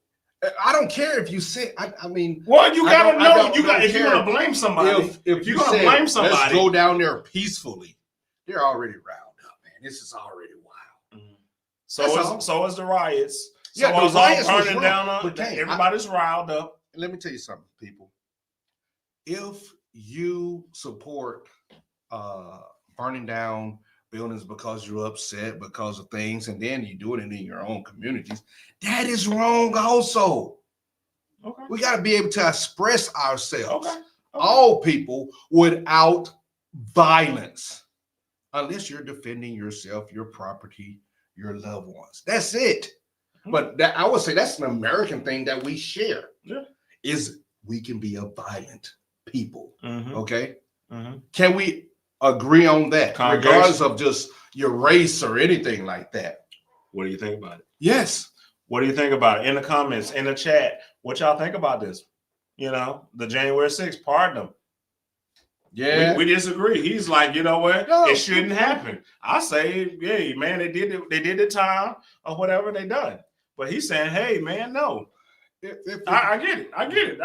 I don't care if you say. I mean, Well, you I gotta don't- know. I don't- You got don't if you're care. gonna blame somebody. if you're gonna said, blame somebody, let's go down there peacefully. They're already riled up, man. This is already wild. That's all. so is the riots. Yeah, so the it's all riots was burning wrong, down. but Kane, Everybody's riled up. And let me tell you something, people. If you support burning down buildings because you're upset because of things, and then you do it in your own communities, that is wrong also. Okay. We got to be able to express ourselves. Okay. All people without violence, unless you're defending yourself, your property, your loved ones. That's it. But that, I would say that's an American thing that we share. Yeah. Is we can be a violent people. Mhm. Okay. Mhm. Can we agree on that, Congregation. regardless of just your race or anything like that? What do you think about it? Yes. What do you think about it? In the comments, in the chat, what y'all think about this? The January 6th, pardon them. Yeah. We disagree. He's like, you know what? No. It shouldn't happen. I say, hey, man, they did the time or whatever they done. But he's saying, hey, man, no. I get it. I get it.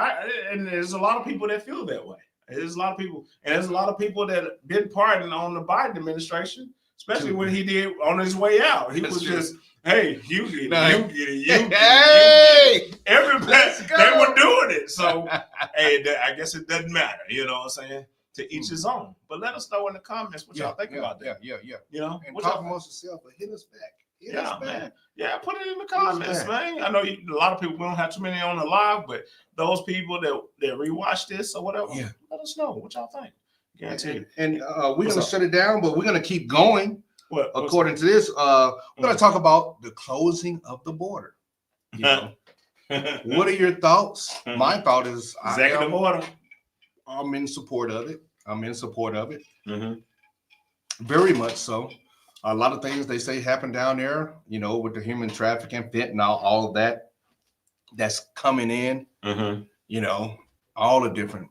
And there's a lot of people that feel that way. There's a lot of people, and there's a lot of people that did pardon on the Biden administration, especially when he did on his way out. He That's was true. just, hey, you get it, No. you get it, you get it, you get Hey. it. Everybody, Let's go. they were doing it. So, hey, I guess it doesn't matter. You know what I'm saying? To each his own. But let us know in the comments what y'all think about that. Yeah. And What talk y'all amongst yourself, but hit us back. Hit Yeah, us back. man. Yeah, put it in the comments, back. man. I know a lot of people, we don't have too many on the live, but those people that rewatch this or whatever, Yeah. let us know what y'all think. Guarantee you. And we're What's gonna up? shut it down, but we're gonna keep going. What? according to this, we're going to talk about the closing of the border. You know, what are your thoughts? My thought is executive order? I'm in support of it. I'm in support of it. Mm-hmm. Very much so. A lot of things they say happen down there, you know, with the human trafficking, fentanyl, all of that that's coming in, Mm-hmm. you know, all the different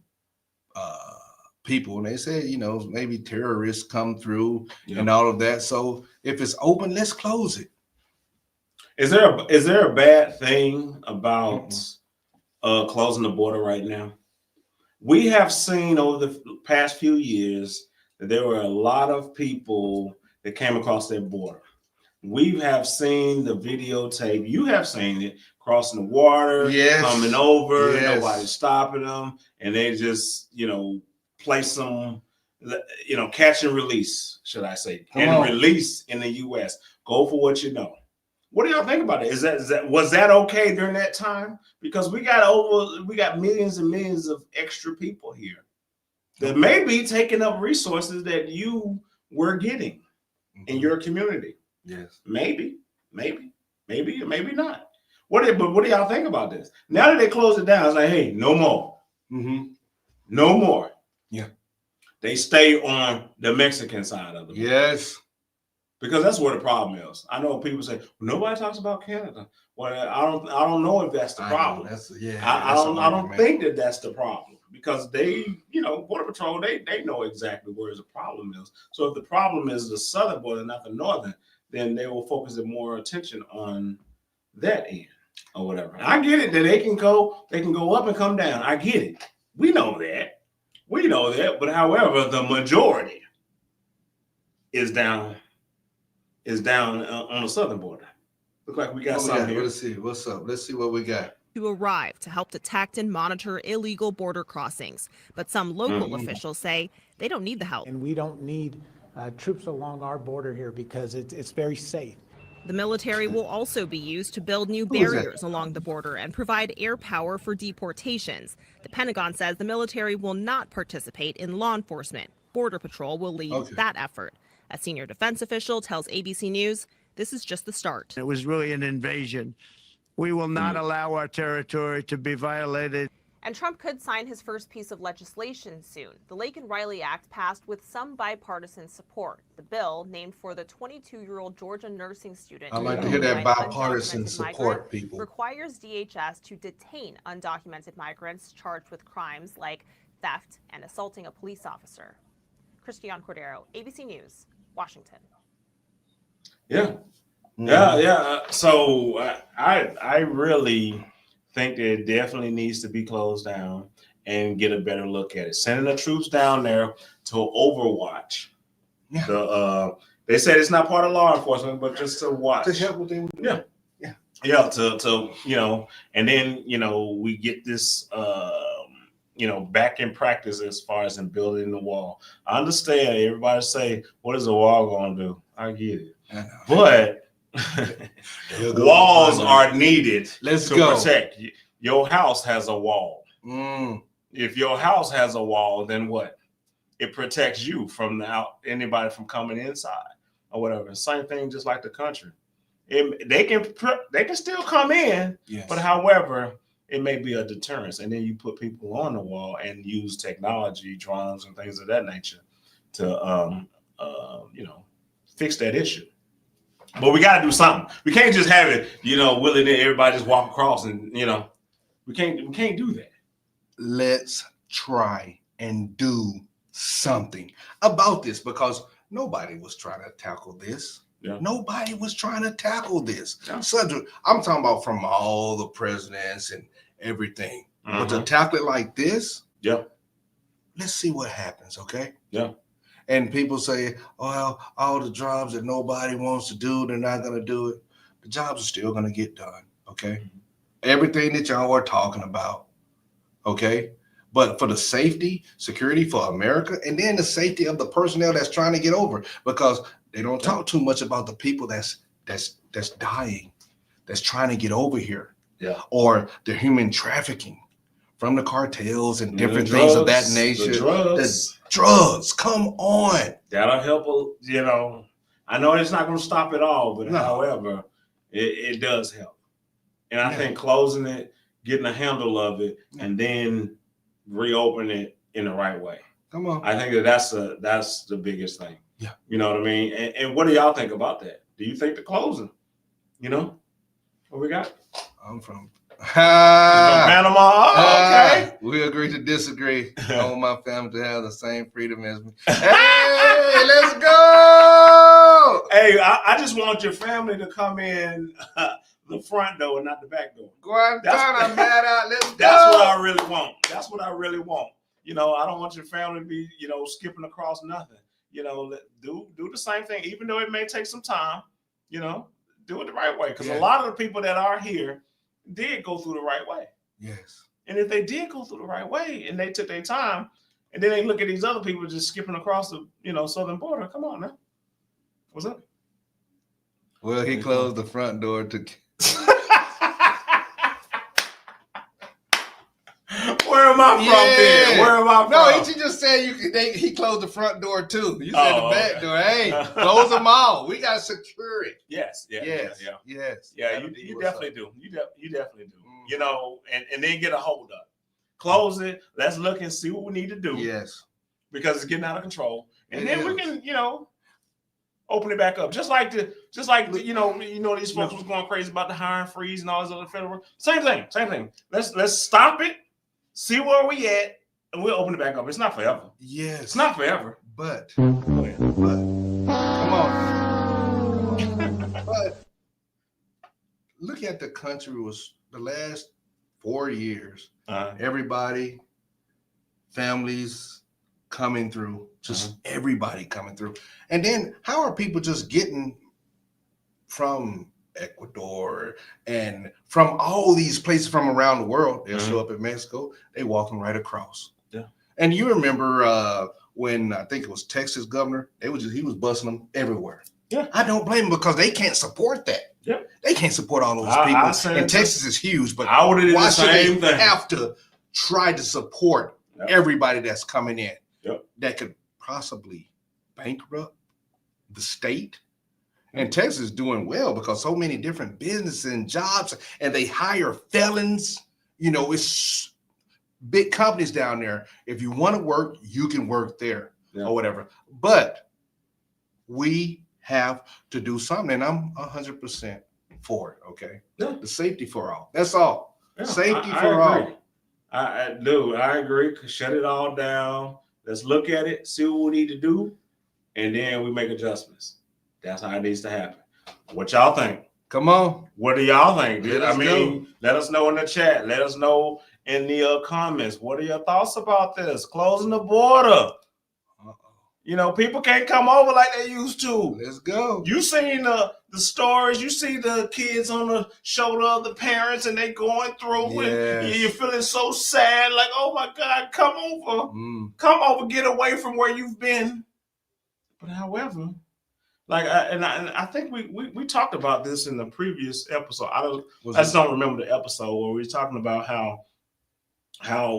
people. And they say, you know, maybe terrorists come through and all of that. So if it's open, let's close it. Is there a bad thing about closing the border right now? We have seen over the past few years that there were a lot of people that came across that border. We have seen the videotape. You have seen it crossing the water, Yes. coming over, Yes. nobody stopping them, and they just, you know, place them, you know, catch and release, should I say, Come and on. release in the U.S. Go for what you know. What do y'all think about it? Was that okay during that time? Because we got millions and millions of extra people here that may be taking up resources that you were getting in your community. Yes. Maybe, not. What do y'all think about this? Now that they close it down, it's like, hey, no more. Mm-hmm. No more. Yeah. They stay on the Mexican side of it. Yes. Because that's where the problem is. I know people say, nobody talks about Canada. Well, I don't know if that's the problem. I don't think that that's the problem, because they, you know, Border Patrol, they know exactly where the problem is. So if the problem is the southern border, not the northern, then they will focus more attention on that end or whatever. And I get it that they can go up and come down. I get it. We know that. But however, the majority is down on the southern border. Look like we got something here. Let's see what's up. Let's see what we got. To arrive to help detect and monitor illegal border crossings. But some local officials say they don't need the help. And we don't need troops along our border here because it's very safe. The military will also be used to build new Who is that? barriers along the border and provide air power for deportations. The Pentagon says the military will not participate in law enforcement. Border Patrol will lead that effort. A senior defense official tells ABC News this is just the start. It was really an invasion. We will not allow our territory to be violated. And Trump could sign his first piece of legislation soon. The Laken Riley Act passed with some bipartisan support. The bill, named for the 22-year-old Georgia nursing student, I like to hear that bipartisan support, people. Requires DHS to detain undocumented migrants charged with crimes like theft and assaulting a police officer. Christian Cordero, ABC News, Washington. Yeah. So I really think that it definitely needs to be closed down and get a better look at it. Sending the troops down there to overwatch. Yeah. They said it's not part of law enforcement, but just to watch. To help with them. Yeah. To you know, and then you know we get this you know, back in practice as far as in building the wall. I understand everybody say, what is a wall gonna do? I get it. But walls are needed to protect. Your house has a wall. If your house has a wall, then what? It protects you from anybody from coming inside or whatever. Same thing, just like the country. They can still come in, but however, it may be a deterrence. And then you put people on the wall and use technology, drones and things of that nature to you know, fix that issue. But we got to do something. We can't just have it, you know, willy-nilly, everybody just walk across and, you know, we can't do that. Let's try and do something about this, because nobody was trying to tackle this. Yeah. Nobody was trying to tackle this subject. I'm talking about from all the presidents and everything. But to tackle it like this, let's see what happens, okay? Yeah. And people say, well, all the jobs that nobody wants to do, they're not going to do it. The jobs are still going to get done, okay? Everything that y'all are talking about, okay? But for the safety, security for America, and then the safety of the personnel that's trying to get over, because they don't talk too much about the people that's dying, that's trying to get over here, or the human trafficking from the cartels and different things of that nature. The drugs. Drugs, come on. That'll help, you know. I know it's not going to stop it all, but No. however, it does help. And I Yeah. think closing it, getting a handle of it, and then reopen it in the right way. Come on. I think that's the biggest thing. Yeah. You know what I mean? And what do y'all think about that? Do you think the closing? You know? What we got? I'm from From Panama. Oh, okay. We agree to disagree. I want my family to have the same freedom as me. Hey, let's go. Hey, I just want your family to come in the front door and not the back door. Guantanamo, man, let's go. That's what I really want. That's what I really want. You know, I don't want your family to be, you know, skipping across nothing. You know, do the same thing, even though it may take some time. You know, do it the right way, because Yeah. a lot of the people that are here did go through the right way. Yes. And if they did go through the right way and they took their time, and then they look at these other people just skipping across the, you know, southern border. Come on now. What's up? Well, he closed the front door to. Where am I from then? Where am I from? No, he just said he closed the front door too. You said Oh, the back okay. door. Hey, close them all. We got to secure it. Yes. Yeah. Yes. Yeah. Yes. Yeah. That'll be You what's definitely up. do. You definitely do. Mhm. You know, and then get a hold up. Close it. Let's look and see what we need to do. Yes. Because it's getting out of control. And It then we is. can, you know, open it back up. Just like you know, these folks was going crazy about the hiring freeze and all this other federal work. Same thing. Let's stop it, see where we at, and we'll open it back up. It's not forever. Yes. It's not forever. But Go ahead. come on. But look at the country was the last 4 years. Everybody, families coming through, just everybody coming through. And then how are people just getting from Ecuador and from all these places from around the world? They'll show up in Mexico, they walking right across. Yeah. And you remember when I think it was Texas governor, he was busing them everywhere. Yeah. I don't blame them because they can't support that. Yeah. They can't support all those I people. said And it Texas is huge, but I would have did why the should they same thing. have to try to support Yep. everybody that's coming in? Yep. That could possibly bankrupt the state. And Texas is doing well because so many different businesses and jobs, and they hire felons. You know, it's big companies down there. If you want to work, you can work there or whatever. But we have to do something, and I'm 100% for it. Okay, Yeah. the safety for all. That's all. Yeah, Safety I for agree. all. I agree. Shut it all down. Let's look at it, see what we need to do, and then we make adjustments. That's how it needs to happen. What y'all think? Come on. What do y'all think? Let I us mean, let us know in the chat. Let us know in the comments. What are your thoughts about this? Closing the border. You know, people can't come over like they used to. Let's go. You seen the stories. You see the kids on the shoulder of the parents, and they going through it. Yes. You're feeling so sad, like, oh my God, come over. Come over, get away from where you've been. But however, like, I think we talked about this in the previous episode. I just don't remember the episode where we were talking about how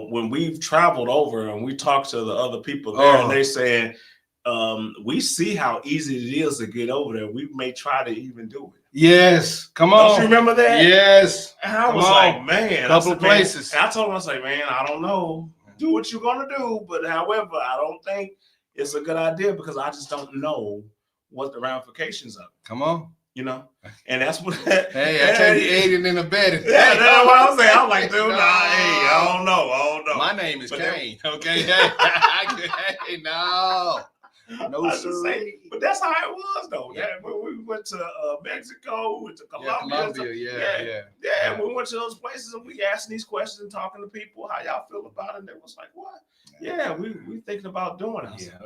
when we've traveled over and we talked to the other people there, and they said, we see how easy it is to get over there. We may try to even do it. Yes. Come on. Don't you remember that? Yes. And I Come was on. like, man, Couple of places. And I told him, I say, man, I don't know. Do what you're gonna do, but however, I don't think it's a good idea because I just don't know what the ramifications of it. Come on. You know, and that's what. Hey, I tell you, aiding and abetting. Yeah, that's what I'm saying. I'm like, dude, No. hey, I don't know. My name is But Kane. Okay. Hey, no. No, I just sir. say, but that's how it was, though. Yeah. That, when we went to Mexico, we went to Yeah, Colombia. Colombia. Yeah, and we went to those places and we asked these questions and talking to people how y'all feel about it. And they was like, what? Yeah, we thinking about doing it. I said,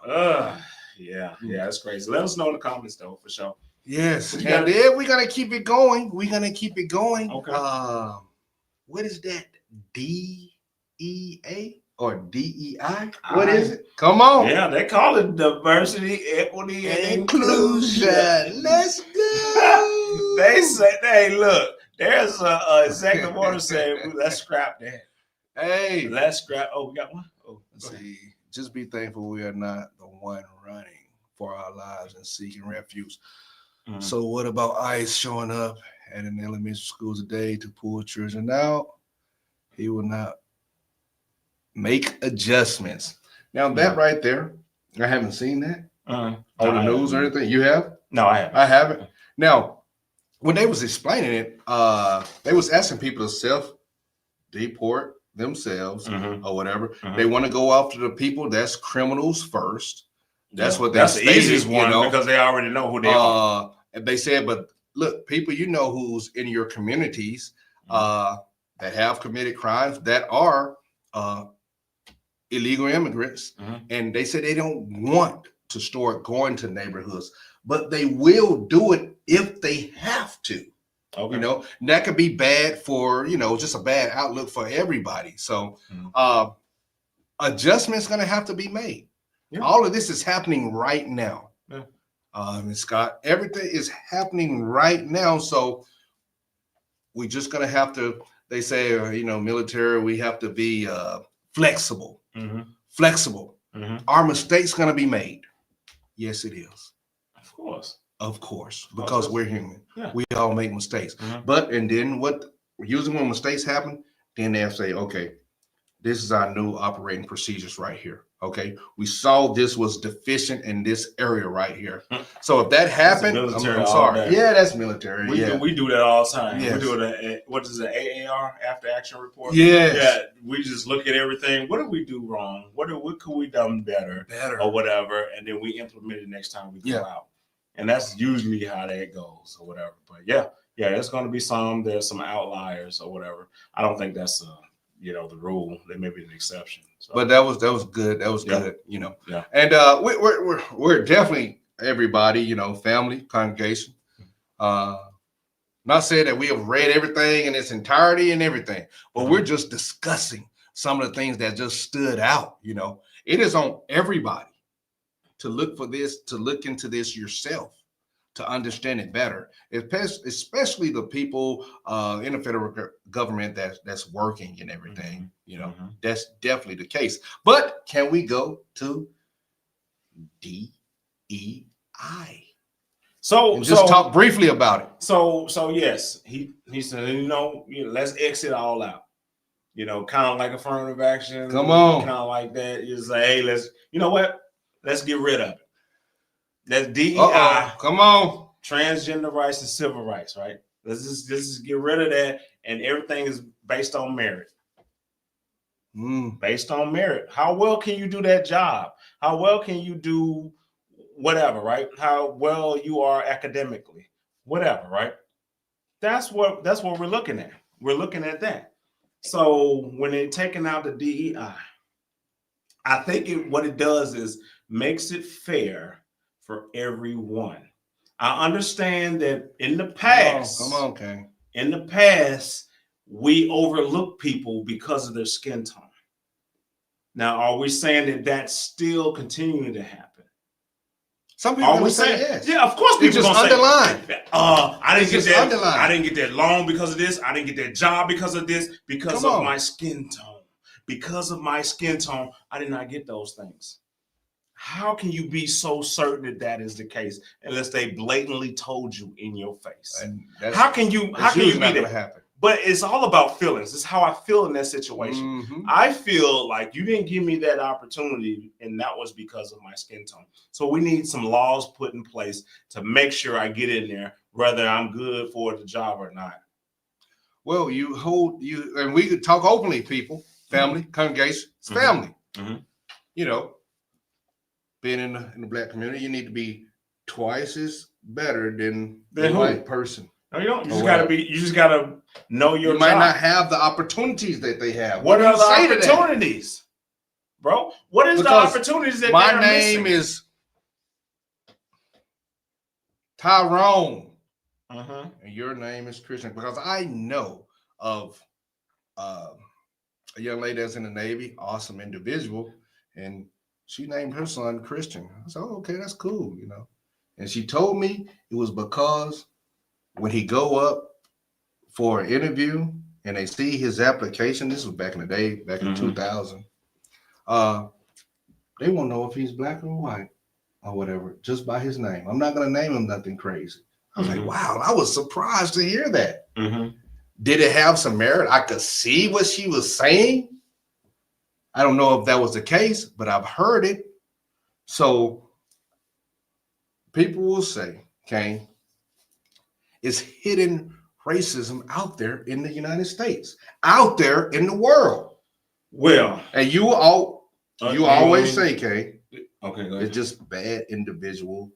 No. yeah, it's crazy. Let us know in the comments though, for sure. Yes. What you And got? then we're gonna keep it going. We're gonna keep it going. Okay. What is that? DEA or DEI? What is it? Come on. Yeah, they call it diversity, equity, and inclusion. Let's go. They say, hey, look, there's a executive order saying, let's scrap that. Hey. Let's scrap. Oh, we got one? Oh, Let's see. Just be thankful we are not the one running for our lives and seeking refuge. Mhm. So what about ICE showing up at an elementary school today to pull children out? He will not make adjustments. Now that right there, I haven't seen that on the news or anything. You have? No, I haven't. I haven't. Now, when they was explaining it, they was asking people to self-deport themselves Mhm. or whatever. Mhm. They want to go after the people that's criminals first. That's Yeah. what they That's the stated, easiest you one know. because they already know who they are. And they said, but look, people, you know who's in your communities that have committed crimes that are illegal immigrants, Mhm. and they said they don't want to start going to neighborhoods, but they will do it if they have to. Okay. You know, and that could be bad for, you know, just a bad outlook for everybody. So adjustments going to have to be made. Yeah. All of this is happening right now. Yeah. And Scott, everything is happening right now. So we're just going to have to, they say, you know, military, we have to be flexible. Mhm. Flexible. Mhm. Are mistakes going to be made? Yes, it is. Of course. Of course, because we're human. Yeah. We all make mistakes. Mhm. But, and then what, usually when mistakes happen, then they'll say, okay, this is our new operating procedures right here. Okay. We saw this was deficient in this area right here. So if that happened, I'm military all sorry. day. Yeah, that's military. We do that all the time. Yes. We do it. What is it? AAR, after action report. Yes. Yeah. We just look at everything. What did we do wrong? What could we done better? Or whatever, and then we implement it next time we go out. And that's usually how that goes or whatever. But yeah, there's going to be there's some outliers or whatever. I don't think that's you know, the rule. There may be an exception. So. But that was good. That was good. You know. Yeah. And we're definitely everybody. You know, family, congregation. Not saying that we have read everything in its entirety and everything, but we're just discussing some of the things that just stood out. You know, it is on everybody to look for this, to look into this yourself, to understand it better, especially the people in the federal government that's working and everything. You know, that's definitely the case. But can we go to DEI? So just talk briefly about it. So yes, he said, you know, let's exit all out. You know, kind of like affirmative action. Come on. Kind of like that. You say, hey, you know what? Let's get rid of it. That's DEI. Come on. Transgender rights and civil rights, right? Let's just get rid of that, and everything is based on merit. Based on merit. How well can you do that job? How well can you do whatever, right? How well you are academically, whatever, right? That's what we're looking at. We're looking at that. So when they're taking out the DEI, I think what it does is makes it fair for everyone. I understand that in the past, come on, King. In the past, we overlook people because of their skin tone. Now, are we saying that that's still continuing to happen? Some people are we say saying yes? Yeah, of course. It's People just gonna underlined. say, I didn't get that. Underlined. I didn't get that loan because of this. I didn't get that job because of this. Because of my skin tone. Because of my skin tone, I did not get those things. How can you be so certain that is the case unless they blatantly told you in your face? And how can you be that? Happen. But it's all about feelings. It's how I feel in that situation. I feel like you didn't give me that opportunity, and that was because of my skin tone. So we need some laws put in place to make sure I get in there, whether I'm good for the job or not. Well, and we could talk openly, people, family, congregation, it's family. You know, being in the Black community, you need to be twice as better than the white person. No, you don't. You just gotta know your job. You might not have the opportunities that they have. What are the opportunities, bro? What is the opportunities that my name is Tyrone, and your name is Christian? Because I know of a young lady that's in the Navy, awesome individual, and she named her son Christian. I said, "Oh, okay, that's cool," you know. And she told me it was because when he go up for an interview and they see his application, this was back in the day, back in 2000, they won't know if he's black or white. or whatever, just by his name. I'm not going to name him nothing crazy. I was Mhm. like, wow, I was surprised to hear that. Mm-hmm. Did it have some merit? I could see what she was saying. I don't know if that was the case, but I've heard it. So people will say, Kane, is hidden racism out there in the United States, out there in the world. Well, And you always say, Kane, okay, go ahead. it's just bad individual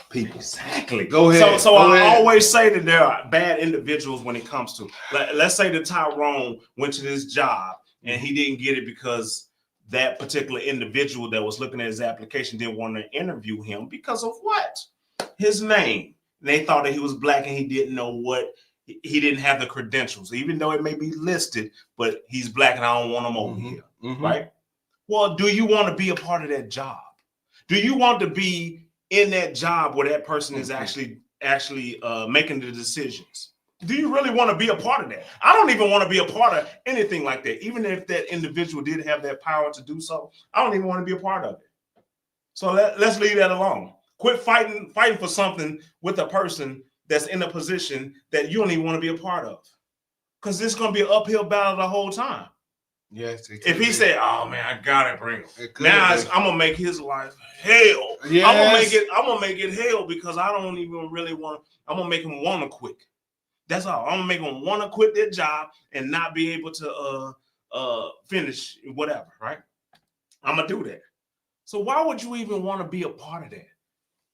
people. Exactly. Go ahead. So Go I ahead. always say that there are bad individuals when it comes to, let's say that Tyrone went to this job and he didn't get it because that particular individual that was looking at his application didn't want to interview him because of what? His name. They thought that he was black and he didn't know what, he didn't have the credentials, even though it may be listed, but he's black and I don't want him over here. Right? Well, do you want to be a part of that job? Do you want to be in that job where that person is actually making the decisions? Do you really want to be a part of that? I don't even want to be a part of anything like that. Even if that individual did have that power to do so, I don't even want to be a part of it. So let's leave that alone. Quit fighting for something with a person that's in a position that you don't even want to be a part of. Because it's going to be an uphill battle the whole time. Yes. If he said, "Oh man, I gotta bring him," It could now be. I'm gonna make his life hell. Yes. I'm gonna make it hell because I don't even really want. I'm gonna make him want to quit. That's all. I'm gonna make him want to quit their job and not be able to finish whatever. Right? I'm gonna do that. So why would you even want to be a part of that?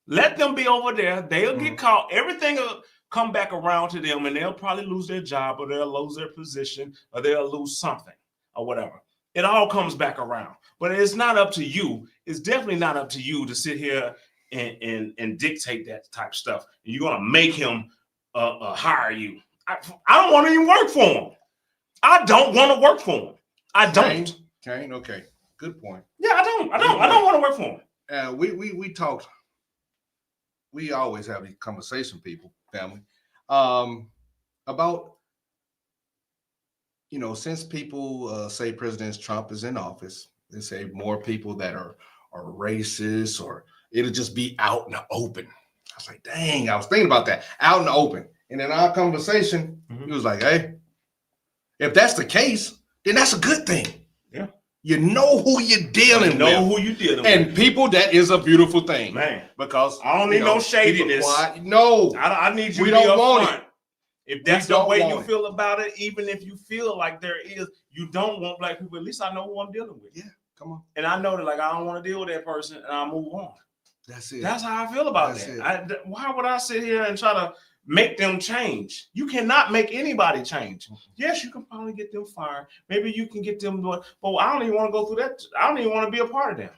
Let them be over there. They'll get caught. Everything will come back around to them, and they'll probably lose their job, or they'll lose their position, or they'll lose something, or whatever. It all comes back around. But it's not up to you. It's definitely not up to you to sit here and dictate that type of stuff. You're gonna make him hire you. I don't want to even work for him. I don't want to work for him. I don't. Kane, okay, good point. Yeah, I don't want to work for him. We talked. We always have these conversation, people, family, about, since people say President Trump is in office, they say more people that are racist, or it'll just be out in the open. I was like, dang, I was thinking about that, out in the open. And in our conversation, he was like, hey, if that's the case, then that's a good thing. Yeah. You know who you're dealing with. Who you dealing and with. people, that is a beautiful thing. Man. Because I don't need no shadiness. No. I need you We to be don't want upfront. If that's We the don't way want you it. feel about it, even if you feel like there is, you don't want black people, at least I know who I'm dealing with. Yeah, come on. And I know that, like, I don't want to deal with that person, and I'll move on. That's it. That's how I feel about That's that. Why would I sit here and try to make them change? You cannot make anybody change. Yes, you can probably get them fired. Maybe you can get them, but I don't even want to go through that. I don't even want to be a part of them.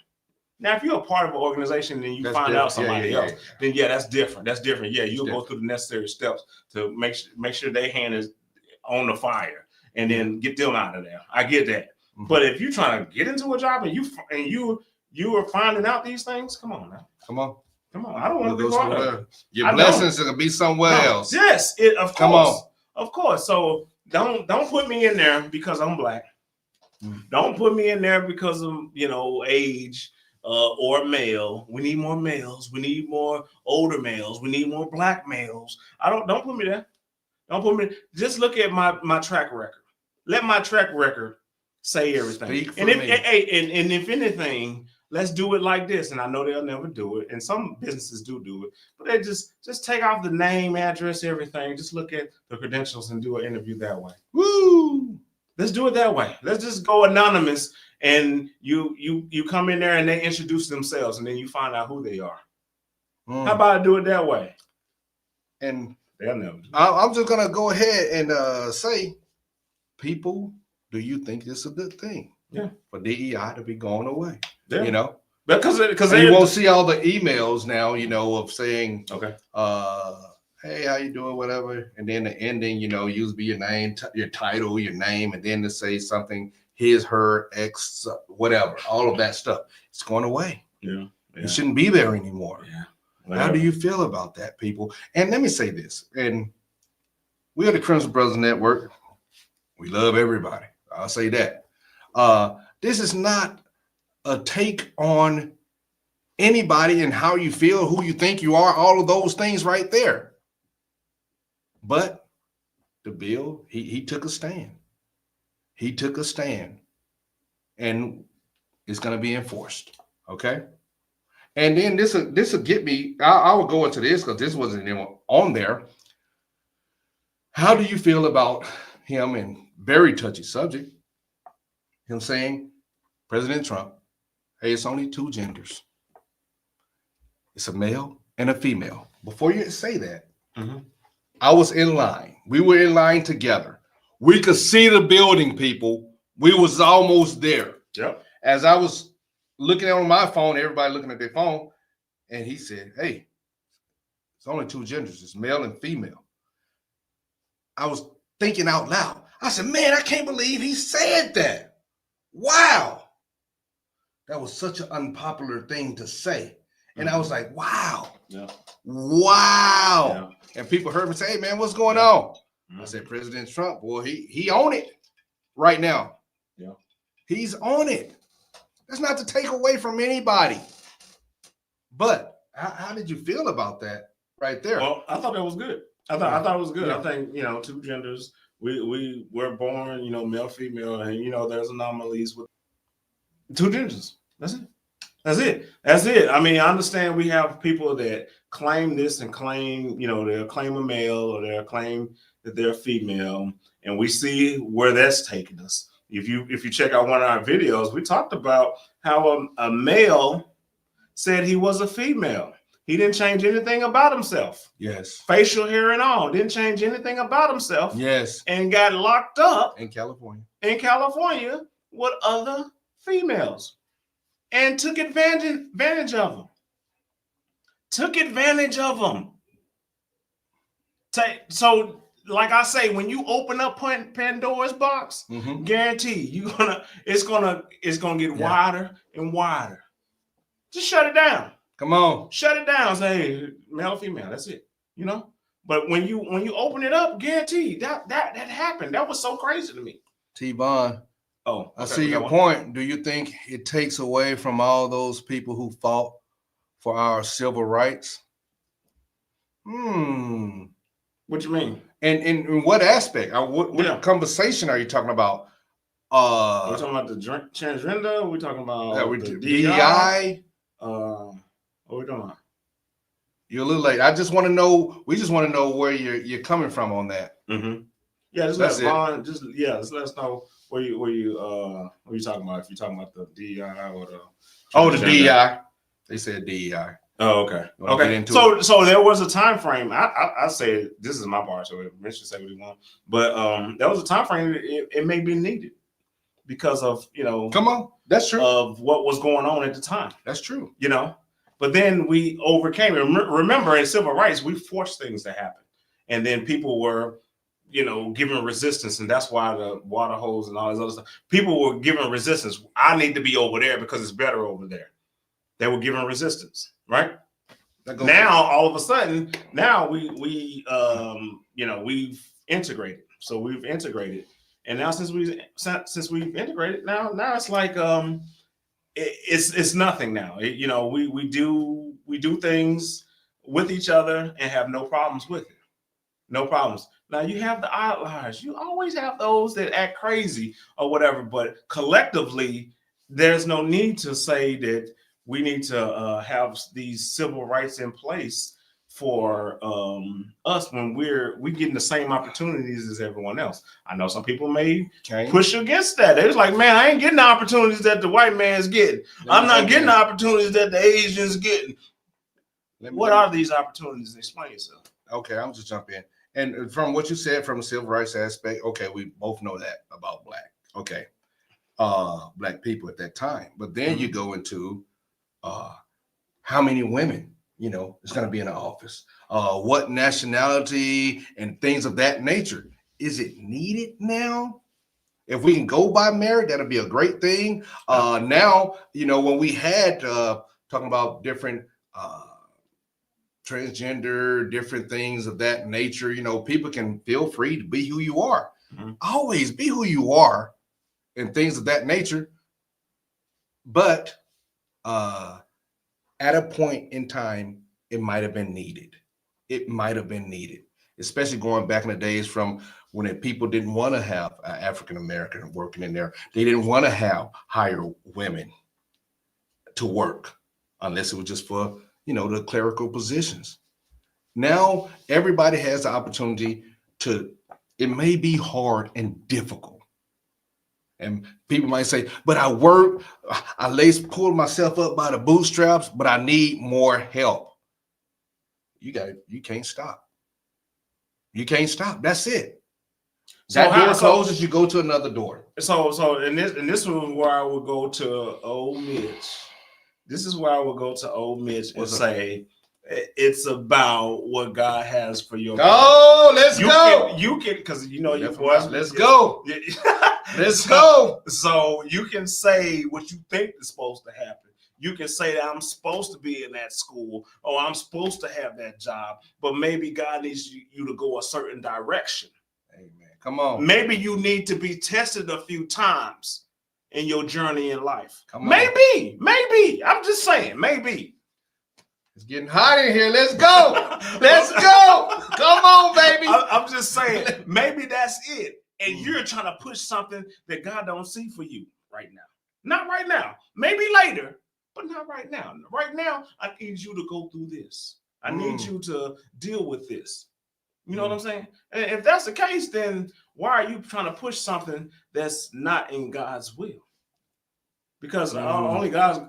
Now, if you're a part of an organization and you That's find out different. somebody else, then yeah, that's different. That's different. Yeah, you'll go different. through the necessary steps to make sure their hand is on the fire and then get them out of there. I get that. Mhm. But if you're trying to get into a job and you are finding out these things, come on now. Come on. Come on. I don't want to Go be part of somewhere. it. Your I blessings are gonna be somewhere No. else. Yes, of course. Come on. Of course. So don't put me in there because I'm black. Don't put me in there because of age or male. We need more males. We need more older males. We need more black males. Don't put me there. Don't put me. Just look at my track record. Let my track record say everything. Speak for and if me. and if anything, let's do it like this. And I know they'll never do it. And some businesses do it, but they just take off the name, address, everything. Just look at the credentials and do an interview that way. Woo! Let's do it that way. Let's just go anonymous, and you come in there and they introduce themselves, and then you find out who they are. How about I do it that way? And they'll never do it. I'm just gonna go ahead and say, people, do you think this is a good thing? Yeah. For DEI to be going away. Yeah. Because and you won't see all the emails now, of saying, okay, hey, how you doing, whatever, and then the ending, use be your name, your title, your name, and then to say something, his, her, ex, whatever, all of that stuff. It's going away. Yeah. It shouldn't be there anymore. Yeah. How do you feel about that, people? And let me say this, and we are the Crimson Brothers Network. We love everybody. I'll say that. This is not a take on anybody and how you feel, who you think you are, all of those things right there. But the bill, he took a stand. He took a stand, and it's going to be enforced. Okay. And then this will get me. I will go into this because this wasn't even on there. How do you feel about him, and very touchy subject, him saying, President Trump, hey, it's only two genders. It's a male and a female. Before you say that, I was in line. We were in line together. We could see the building, people. We was almost there. Yep. As I was looking on my phone, everybody looking at their phone, and he said, hey, it's only two genders. It's male and female. I was thinking out loud. I said, man, I can't believe he said that. Wow. That was such an unpopular thing to say. And I was like, wow. Yeah. Wow. Yeah. And people heard me say, hey, man, what's going on? I said, President Trump, well, he on it right now. Yeah. He's on it. That's not to take away from anybody. But how did you feel about that right there? Well, I thought that was good. I thought it was good. Yeah. I think, two genders. We were born, male, female, and there's anomalies with two genders. That's it. I mean, I understand we have people that claim this and claim, they'll claim a male or they'll claim that they're female, and we see where that's taking us. If you check out one of our videos, we talked about how a male said he was a female. He didn't change anything about himself. Yes. Facial hair and all. Didn't change anything about himself. Yes. And got locked up in California with other females. And took advantage of them. So, like I say, when you open up Pandora's box, guarantee it's gonna get wider and wider. Just shut it down. Come on. Shut it down. Say, hey, male or female. That's it. But when you open it up, guarantee that happened. That was so crazy to me. T-Bond. Oh, I see your point. Do you think it takes away from all those people who fought for our civil rights? What you mean? And in what aspect? What conversation are you talking about? We're talking about the transgender. We're talking about the DEI. What are we talking about? You're a little late. I just want to know. We just want to know where you're coming from on that. Yeah, just let Vaughn. Just let us know where you what are you talking about? If you're talking about the DEI or the the DEI. They said DEI. Oh, okay. Okay. So there was a time frame. I say this is my part, so Rich should say what he wants. But there was a time frame. It may be needed because of Come on, that's true. Of what was going on at the time. That's true. But then we overcame it. Remember, in civil rights, we forced things to happen, and then people were, giving resistance, and that's why the water hose and all this other stuff. People were giving resistance. I need to be over there because it's better over there. They were giving resistance, right? Now, all of a sudden, now we've integrated. So we've integrated, and now since we've integrated, now it's like it's nothing now. We do things with each other and have no problems with it. No problems. Now you have the outliers. You always have those that act crazy or whatever, but collectively, there's no need to say that we need to have these civil rights in place for us when we getting the same opportunities as everyone else. I know some people may push against that. They're like, man, I ain't getting the opportunities that the white man's getting. I'm not getting the opportunities that the Asians getting. What are these opportunities? Explain yourself. Okay, I'm just jump in. And from what you said from a civil rights aspect, okay, we both know that about black people at that time. But then you go into how many women, is going to be in the office, what nationality and things of that nature. Is it needed now? If we can go by merit, that'll be a great thing. Now, when we had talking about different transgender, different things of that nature, people can feel free to be who you are. Always be who you are and things of that nature. But at a point in time, it might have been needed. It might have been needed, especially going back in the days from when people didn't want to have an African American working in there. They didn't want to hire women to work unless it was just for, the clerical positions. Now everybody has the opportunity to, it may be hard and difficult. And people might say, but I work, pull myself up by the bootstraps, but I need more help. You can't stop. You can't stop. That's it. That door closes, you go to another door. And this was where I would go to old Mitch. This is where I would go to old Mitch and say, it's about what God has for your. Oh, let's go. You can, because your voice. Let's go. Let's go. So you can say what you think is supposed to happen. You can say that I'm supposed to be in that school, or I'm supposed to have that job, but maybe God needs you to go a certain direction. Amen. Come on. Maybe you need to be tested a few times in your journey in life. Come on. Maybe. I'm just saying, maybe. It's getting hot in here. Let's go. Let's go. Come on, baby. I'm just saying, maybe that's it. And you're trying to push something that God don't see for you right now. Not right now. Maybe later, but not right now. Right now, I need you to go through this. I need you to deal with this. You know what I'm saying? And if that's the case, then why are you trying to push something that's not in God's will? Because only God's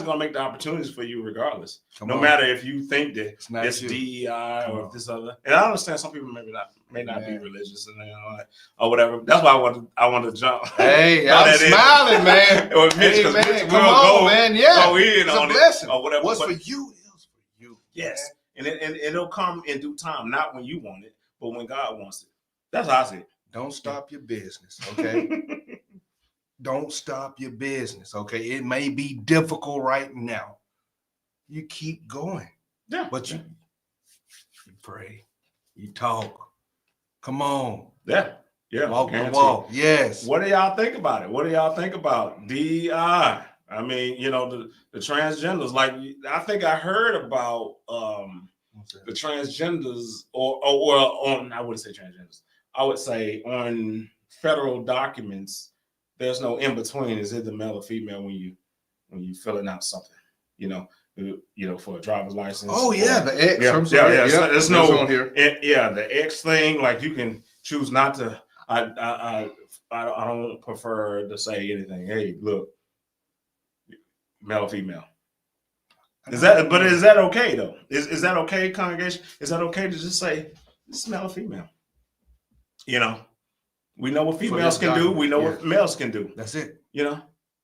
going to make the opportunities for you regardless. No matter if you think that it's DEI or if this other. And I understand some people may not be religious and or whatever. That's why I want to jump. Hey, I'm smiling, man. Hey, man. Come on, man. Yeah. It's a blessing. Or whatever. What's for you is for you. Yes. And it'll come in due time, not when you want it, but when God wants it. That's how I see it. Don't stop your business, okay? Don't stop your business, okay? It may be difficult right now. You keep going. Yeah. But you pray, you talk. Come on. Yeah. Walk the walk. Yes. What do y'all think about it? What do y'all think about DEI? I mean, the transgenders. Like, I think I heard about the transgenders, or on, I wouldn't say transgenders. I would say on federal documents, there's no in between. Is it the male or female when you filling out something? For a driver's license. Oh yeah, the X. Yeah. There's no on here. The X thing. Like, you can choose not to. I don't prefer to say anything. Hey, look, male or female. Is that okay though? Is that okay, congregation? Is that okay to just say it's male or female? We know what females can do. We know what males can do. That's it.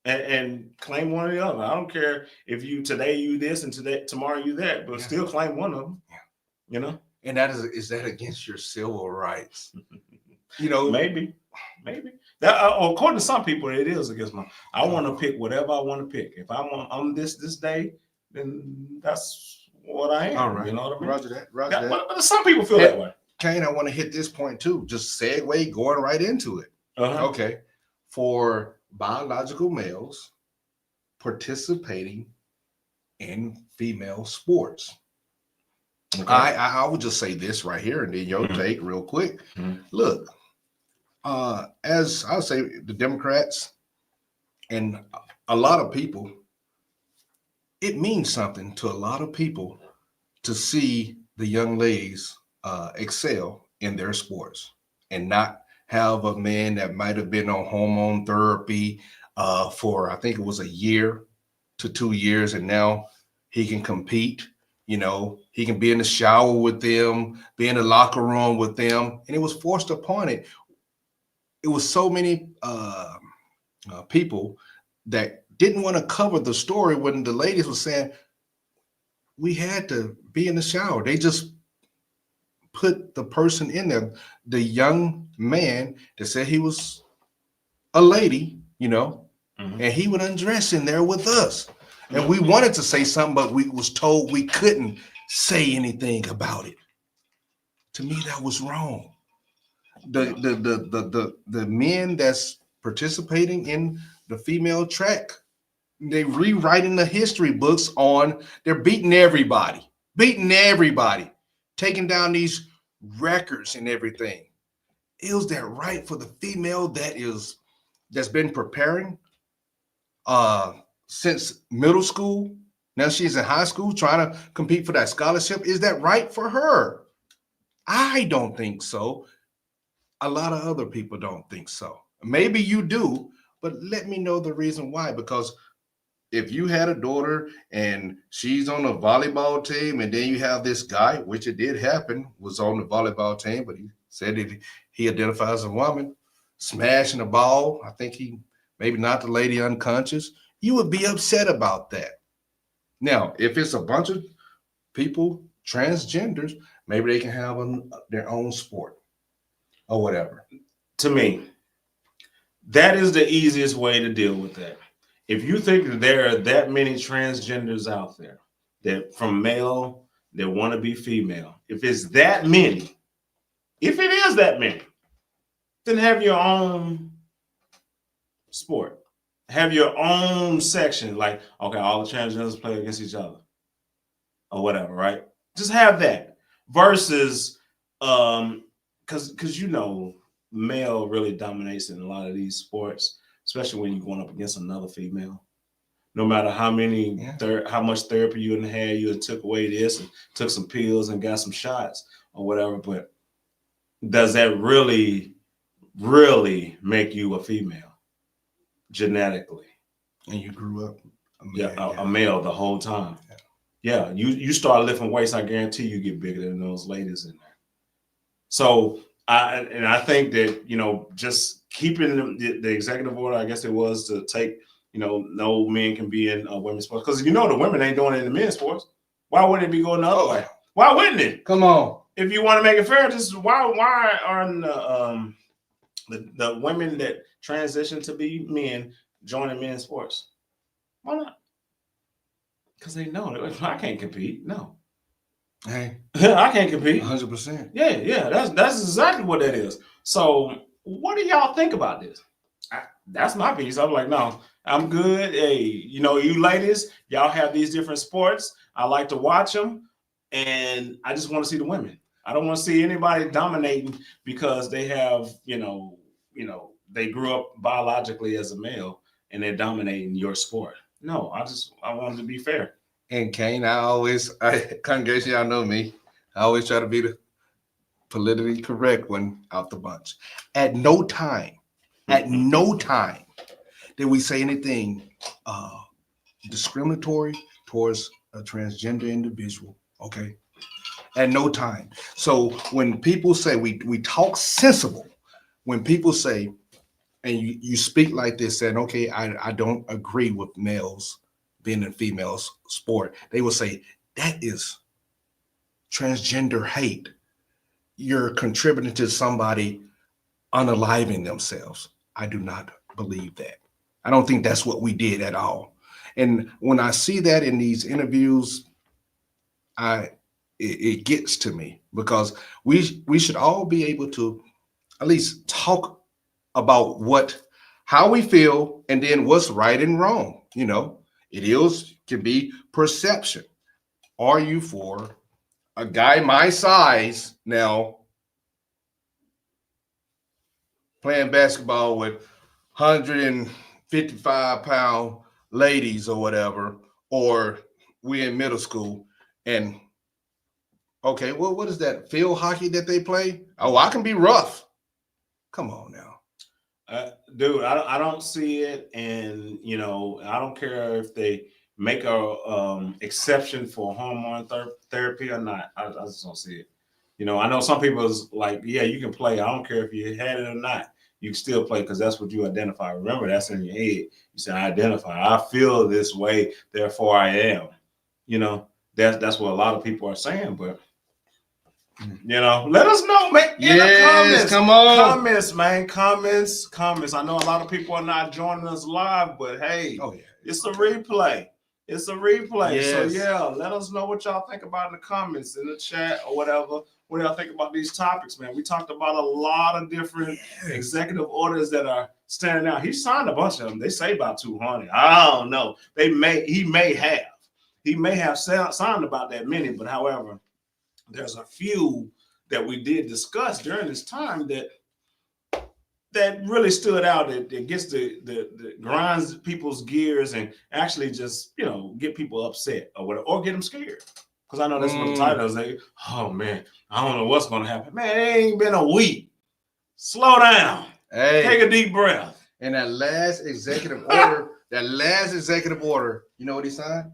And claim one or the other. I don't care if today you this and tomorrow you that, but still claim one of them. Yeah. And is that against your civil rights? Maybe. That according to some people, it is against my. I want to pick whatever I want to pick. If I'm this day, then that's what I am. All right. You know what I mean? Roger that. But some people feel that way. Kane, I want to hit this point too. Just segue, going right into it. Okay. For biological males participating in female sports. Okay. I would just say this right here, and then your take real quick. Look, as I would say, the Democrats and a lot of people, it means something to a lot of people to see the young ladies excel in their sports and not have a man that might have been on hormone therapy for, I think it was a year to 2 years, and now he can compete. He can be in the shower with them, be in the locker room with them, and it was forced upon it. It was so many people that didn't want to cover the story when the ladies were saying, we had to be in the shower. They just put the person in there, the young man that said he was a lady, and he would undress in there with us. And we wanted to say something, but we was told we couldn't say anything about it. To me, that was wrong. The men that's participating in the female track They rewriting the history books on. They're beating everybody, taking down these records and everything. Is that right for the female that's been preparing since middle school? Now she's in high school trying to compete for that scholarship. Is that right for her? I don't think so. A lot of other people don't think so. Maybe you do, but let me know the reason why. Because if you had a daughter and she's on a volleyball team, and then you have this guy, which it did happen, was on the volleyball team, but he said that he identifies as a woman, smashing the ball. I think he maybe knocked the lady unconscious. You would be upset about that. Now, if it's a bunch of people, transgenders, maybe they can have their own sport or whatever. To me, that is the easiest way to deal with that. If you think that there are that many transgenders out there, that from male that want to be female, if it's that many, if it is that many, then have your own sport. Have your own section. Like, okay, all the transgenders play against each other or whatever, right? Just have that versus because you know male really dominates in a lot of these sports, especially when you're going up against another female. No matter how many how much therapy you done had, you took away this and took some pills and got some shots or whatever, but does that really make you a female genetically? And you grew up a male the whole time. Yeah, you start lifting weights, I guarantee you get bigger than those ladies in there. So I think that, you know, just keeping the executive order, I guess it was to take, you know, no men can be in women's sports, because you know the women ain't doing it in the men's sports. Why wouldn't it be going the other way? Why wouldn't it? Come on. If you want to make it fair, just why aren't the women that transition to be men joining men's sports? Why not? Because they know I can't compete. No. Hey, I can't compete. 100%. Yeah. That's exactly what that is. So what do y'all think about this? That's my piece. I'm like, no, I'm good. Hey, you know, you ladies, y'all have these different sports. I like to watch them, and I just want to see the women. I don't want to see anybody dominating because they have, you know, they grew up biologically as a male and they're dominating your sport. No, I want it to be fair. And Kane, congregation, y'all know me. I always try to be the politically correct one out the bunch. At no time did we say anything discriminatory towards a transgender individual. Okay. At no time. So when people say we talk sensible, when people say, and you speak like this, saying, okay, I don't agree with males being in females sport, they will say that is transgender hate. You're contributing to somebody unaliving themselves. I do not believe that. I don't think that's what we did at all. And when I see that in these interviews, it gets to me, because we should all be able to at least talk about how we feel, and then what's right and wrong. You know, can be perception. Are you for a guy my size now playing basketball with 155-pound ladies or whatever, or we in middle school and okay, well, what is that field hockey that they play? Oh, I can be rough. Come on now. Dude, I don't see it, and you know, I don't care if they make a exception for hormone therapy or not. I just don't see it. You know, I know some people is like, yeah, you can play. I don't care if you had it or not. You can still play because that's what you identify. Remember, that's in your head. You say, I identify. I feel this way, therefore I am. You know, that's what a lot of people are saying, but. You know, let us know, man. In the comments. Come on. Comments, man. Comments. I know a lot of people are not joining us live, but hey, it's a replay. It's a replay. Yes. So yeah, let us know what y'all think about in the comments, in the chat, or whatever. What do y'all think about these topics, man? We talked about a lot of different executive orders that are standing out. He signed a bunch of them. They say about 200. I don't know. He may have signed about that many, but however, there's a few that we did discuss during this time that really stood out. That gets the grinds people's gears and actually just get people upset or whatever, or get them scared. Because I know that's what the title is. Like, oh man, I don't know what's gonna happen. Man, it ain't been a week. Slow down. Hey, take a deep breath. And that last executive order, you know what he signed?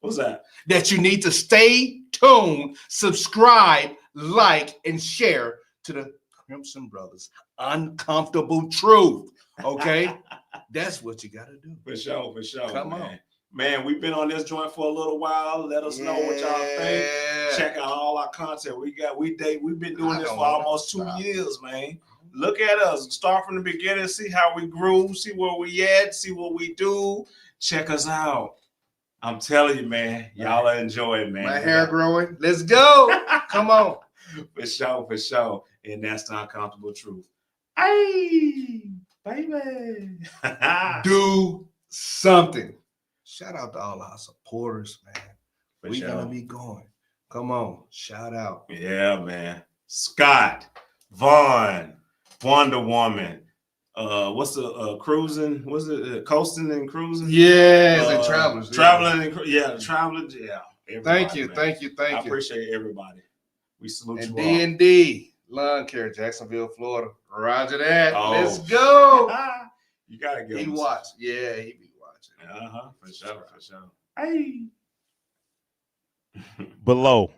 What's that? That you need to stay tuned, subscribe, like, and share to the Crimson Brothers Uncomfortable Truth. Okay? That's what you gotta do. For sure. Come on. Man, we've been on this joint for a little while. Let us know what y'all think. Check out all our content. We've been doing this for almost 2 years, man. Look at us. Start from the beginning, see how we grew, see where we at, see what we do. Check us out. I'm telling you, man, y'all enjoy it, man. My hair growing. Let's go. Come on. For sure. And that's the Uncomfortable Truth. Hey, baby. Do something. Shout out to all our supporters, man. We're gonna be going. Come on, shout out. Yeah, man. Scott, Vaughn, Wonder Woman. What's the cruising? What's it? Coasting and cruising? Yes, and travelers. Traveling and the travelers. Yeah. Thank you. I appreciate everybody. We salute and you all. D&D, Lawn Care, Jacksonville, Florida. Roger that. Oh. Let's go. You gotta go. He watched. Yeah, he be watching. For sure. Hey.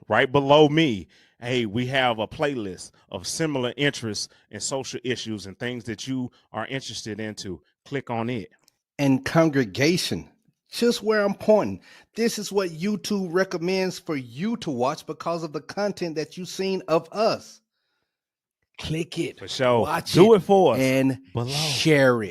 Right below me, hey, we have a playlist of similar interests and social issues and things that you are interested into. Click on it. And congregation, just where I'm pointing, this is what YouTube recommends for you to watch because of the content that you've seen of us. Click it. For sure. Watch Do it for us. and Below. share it.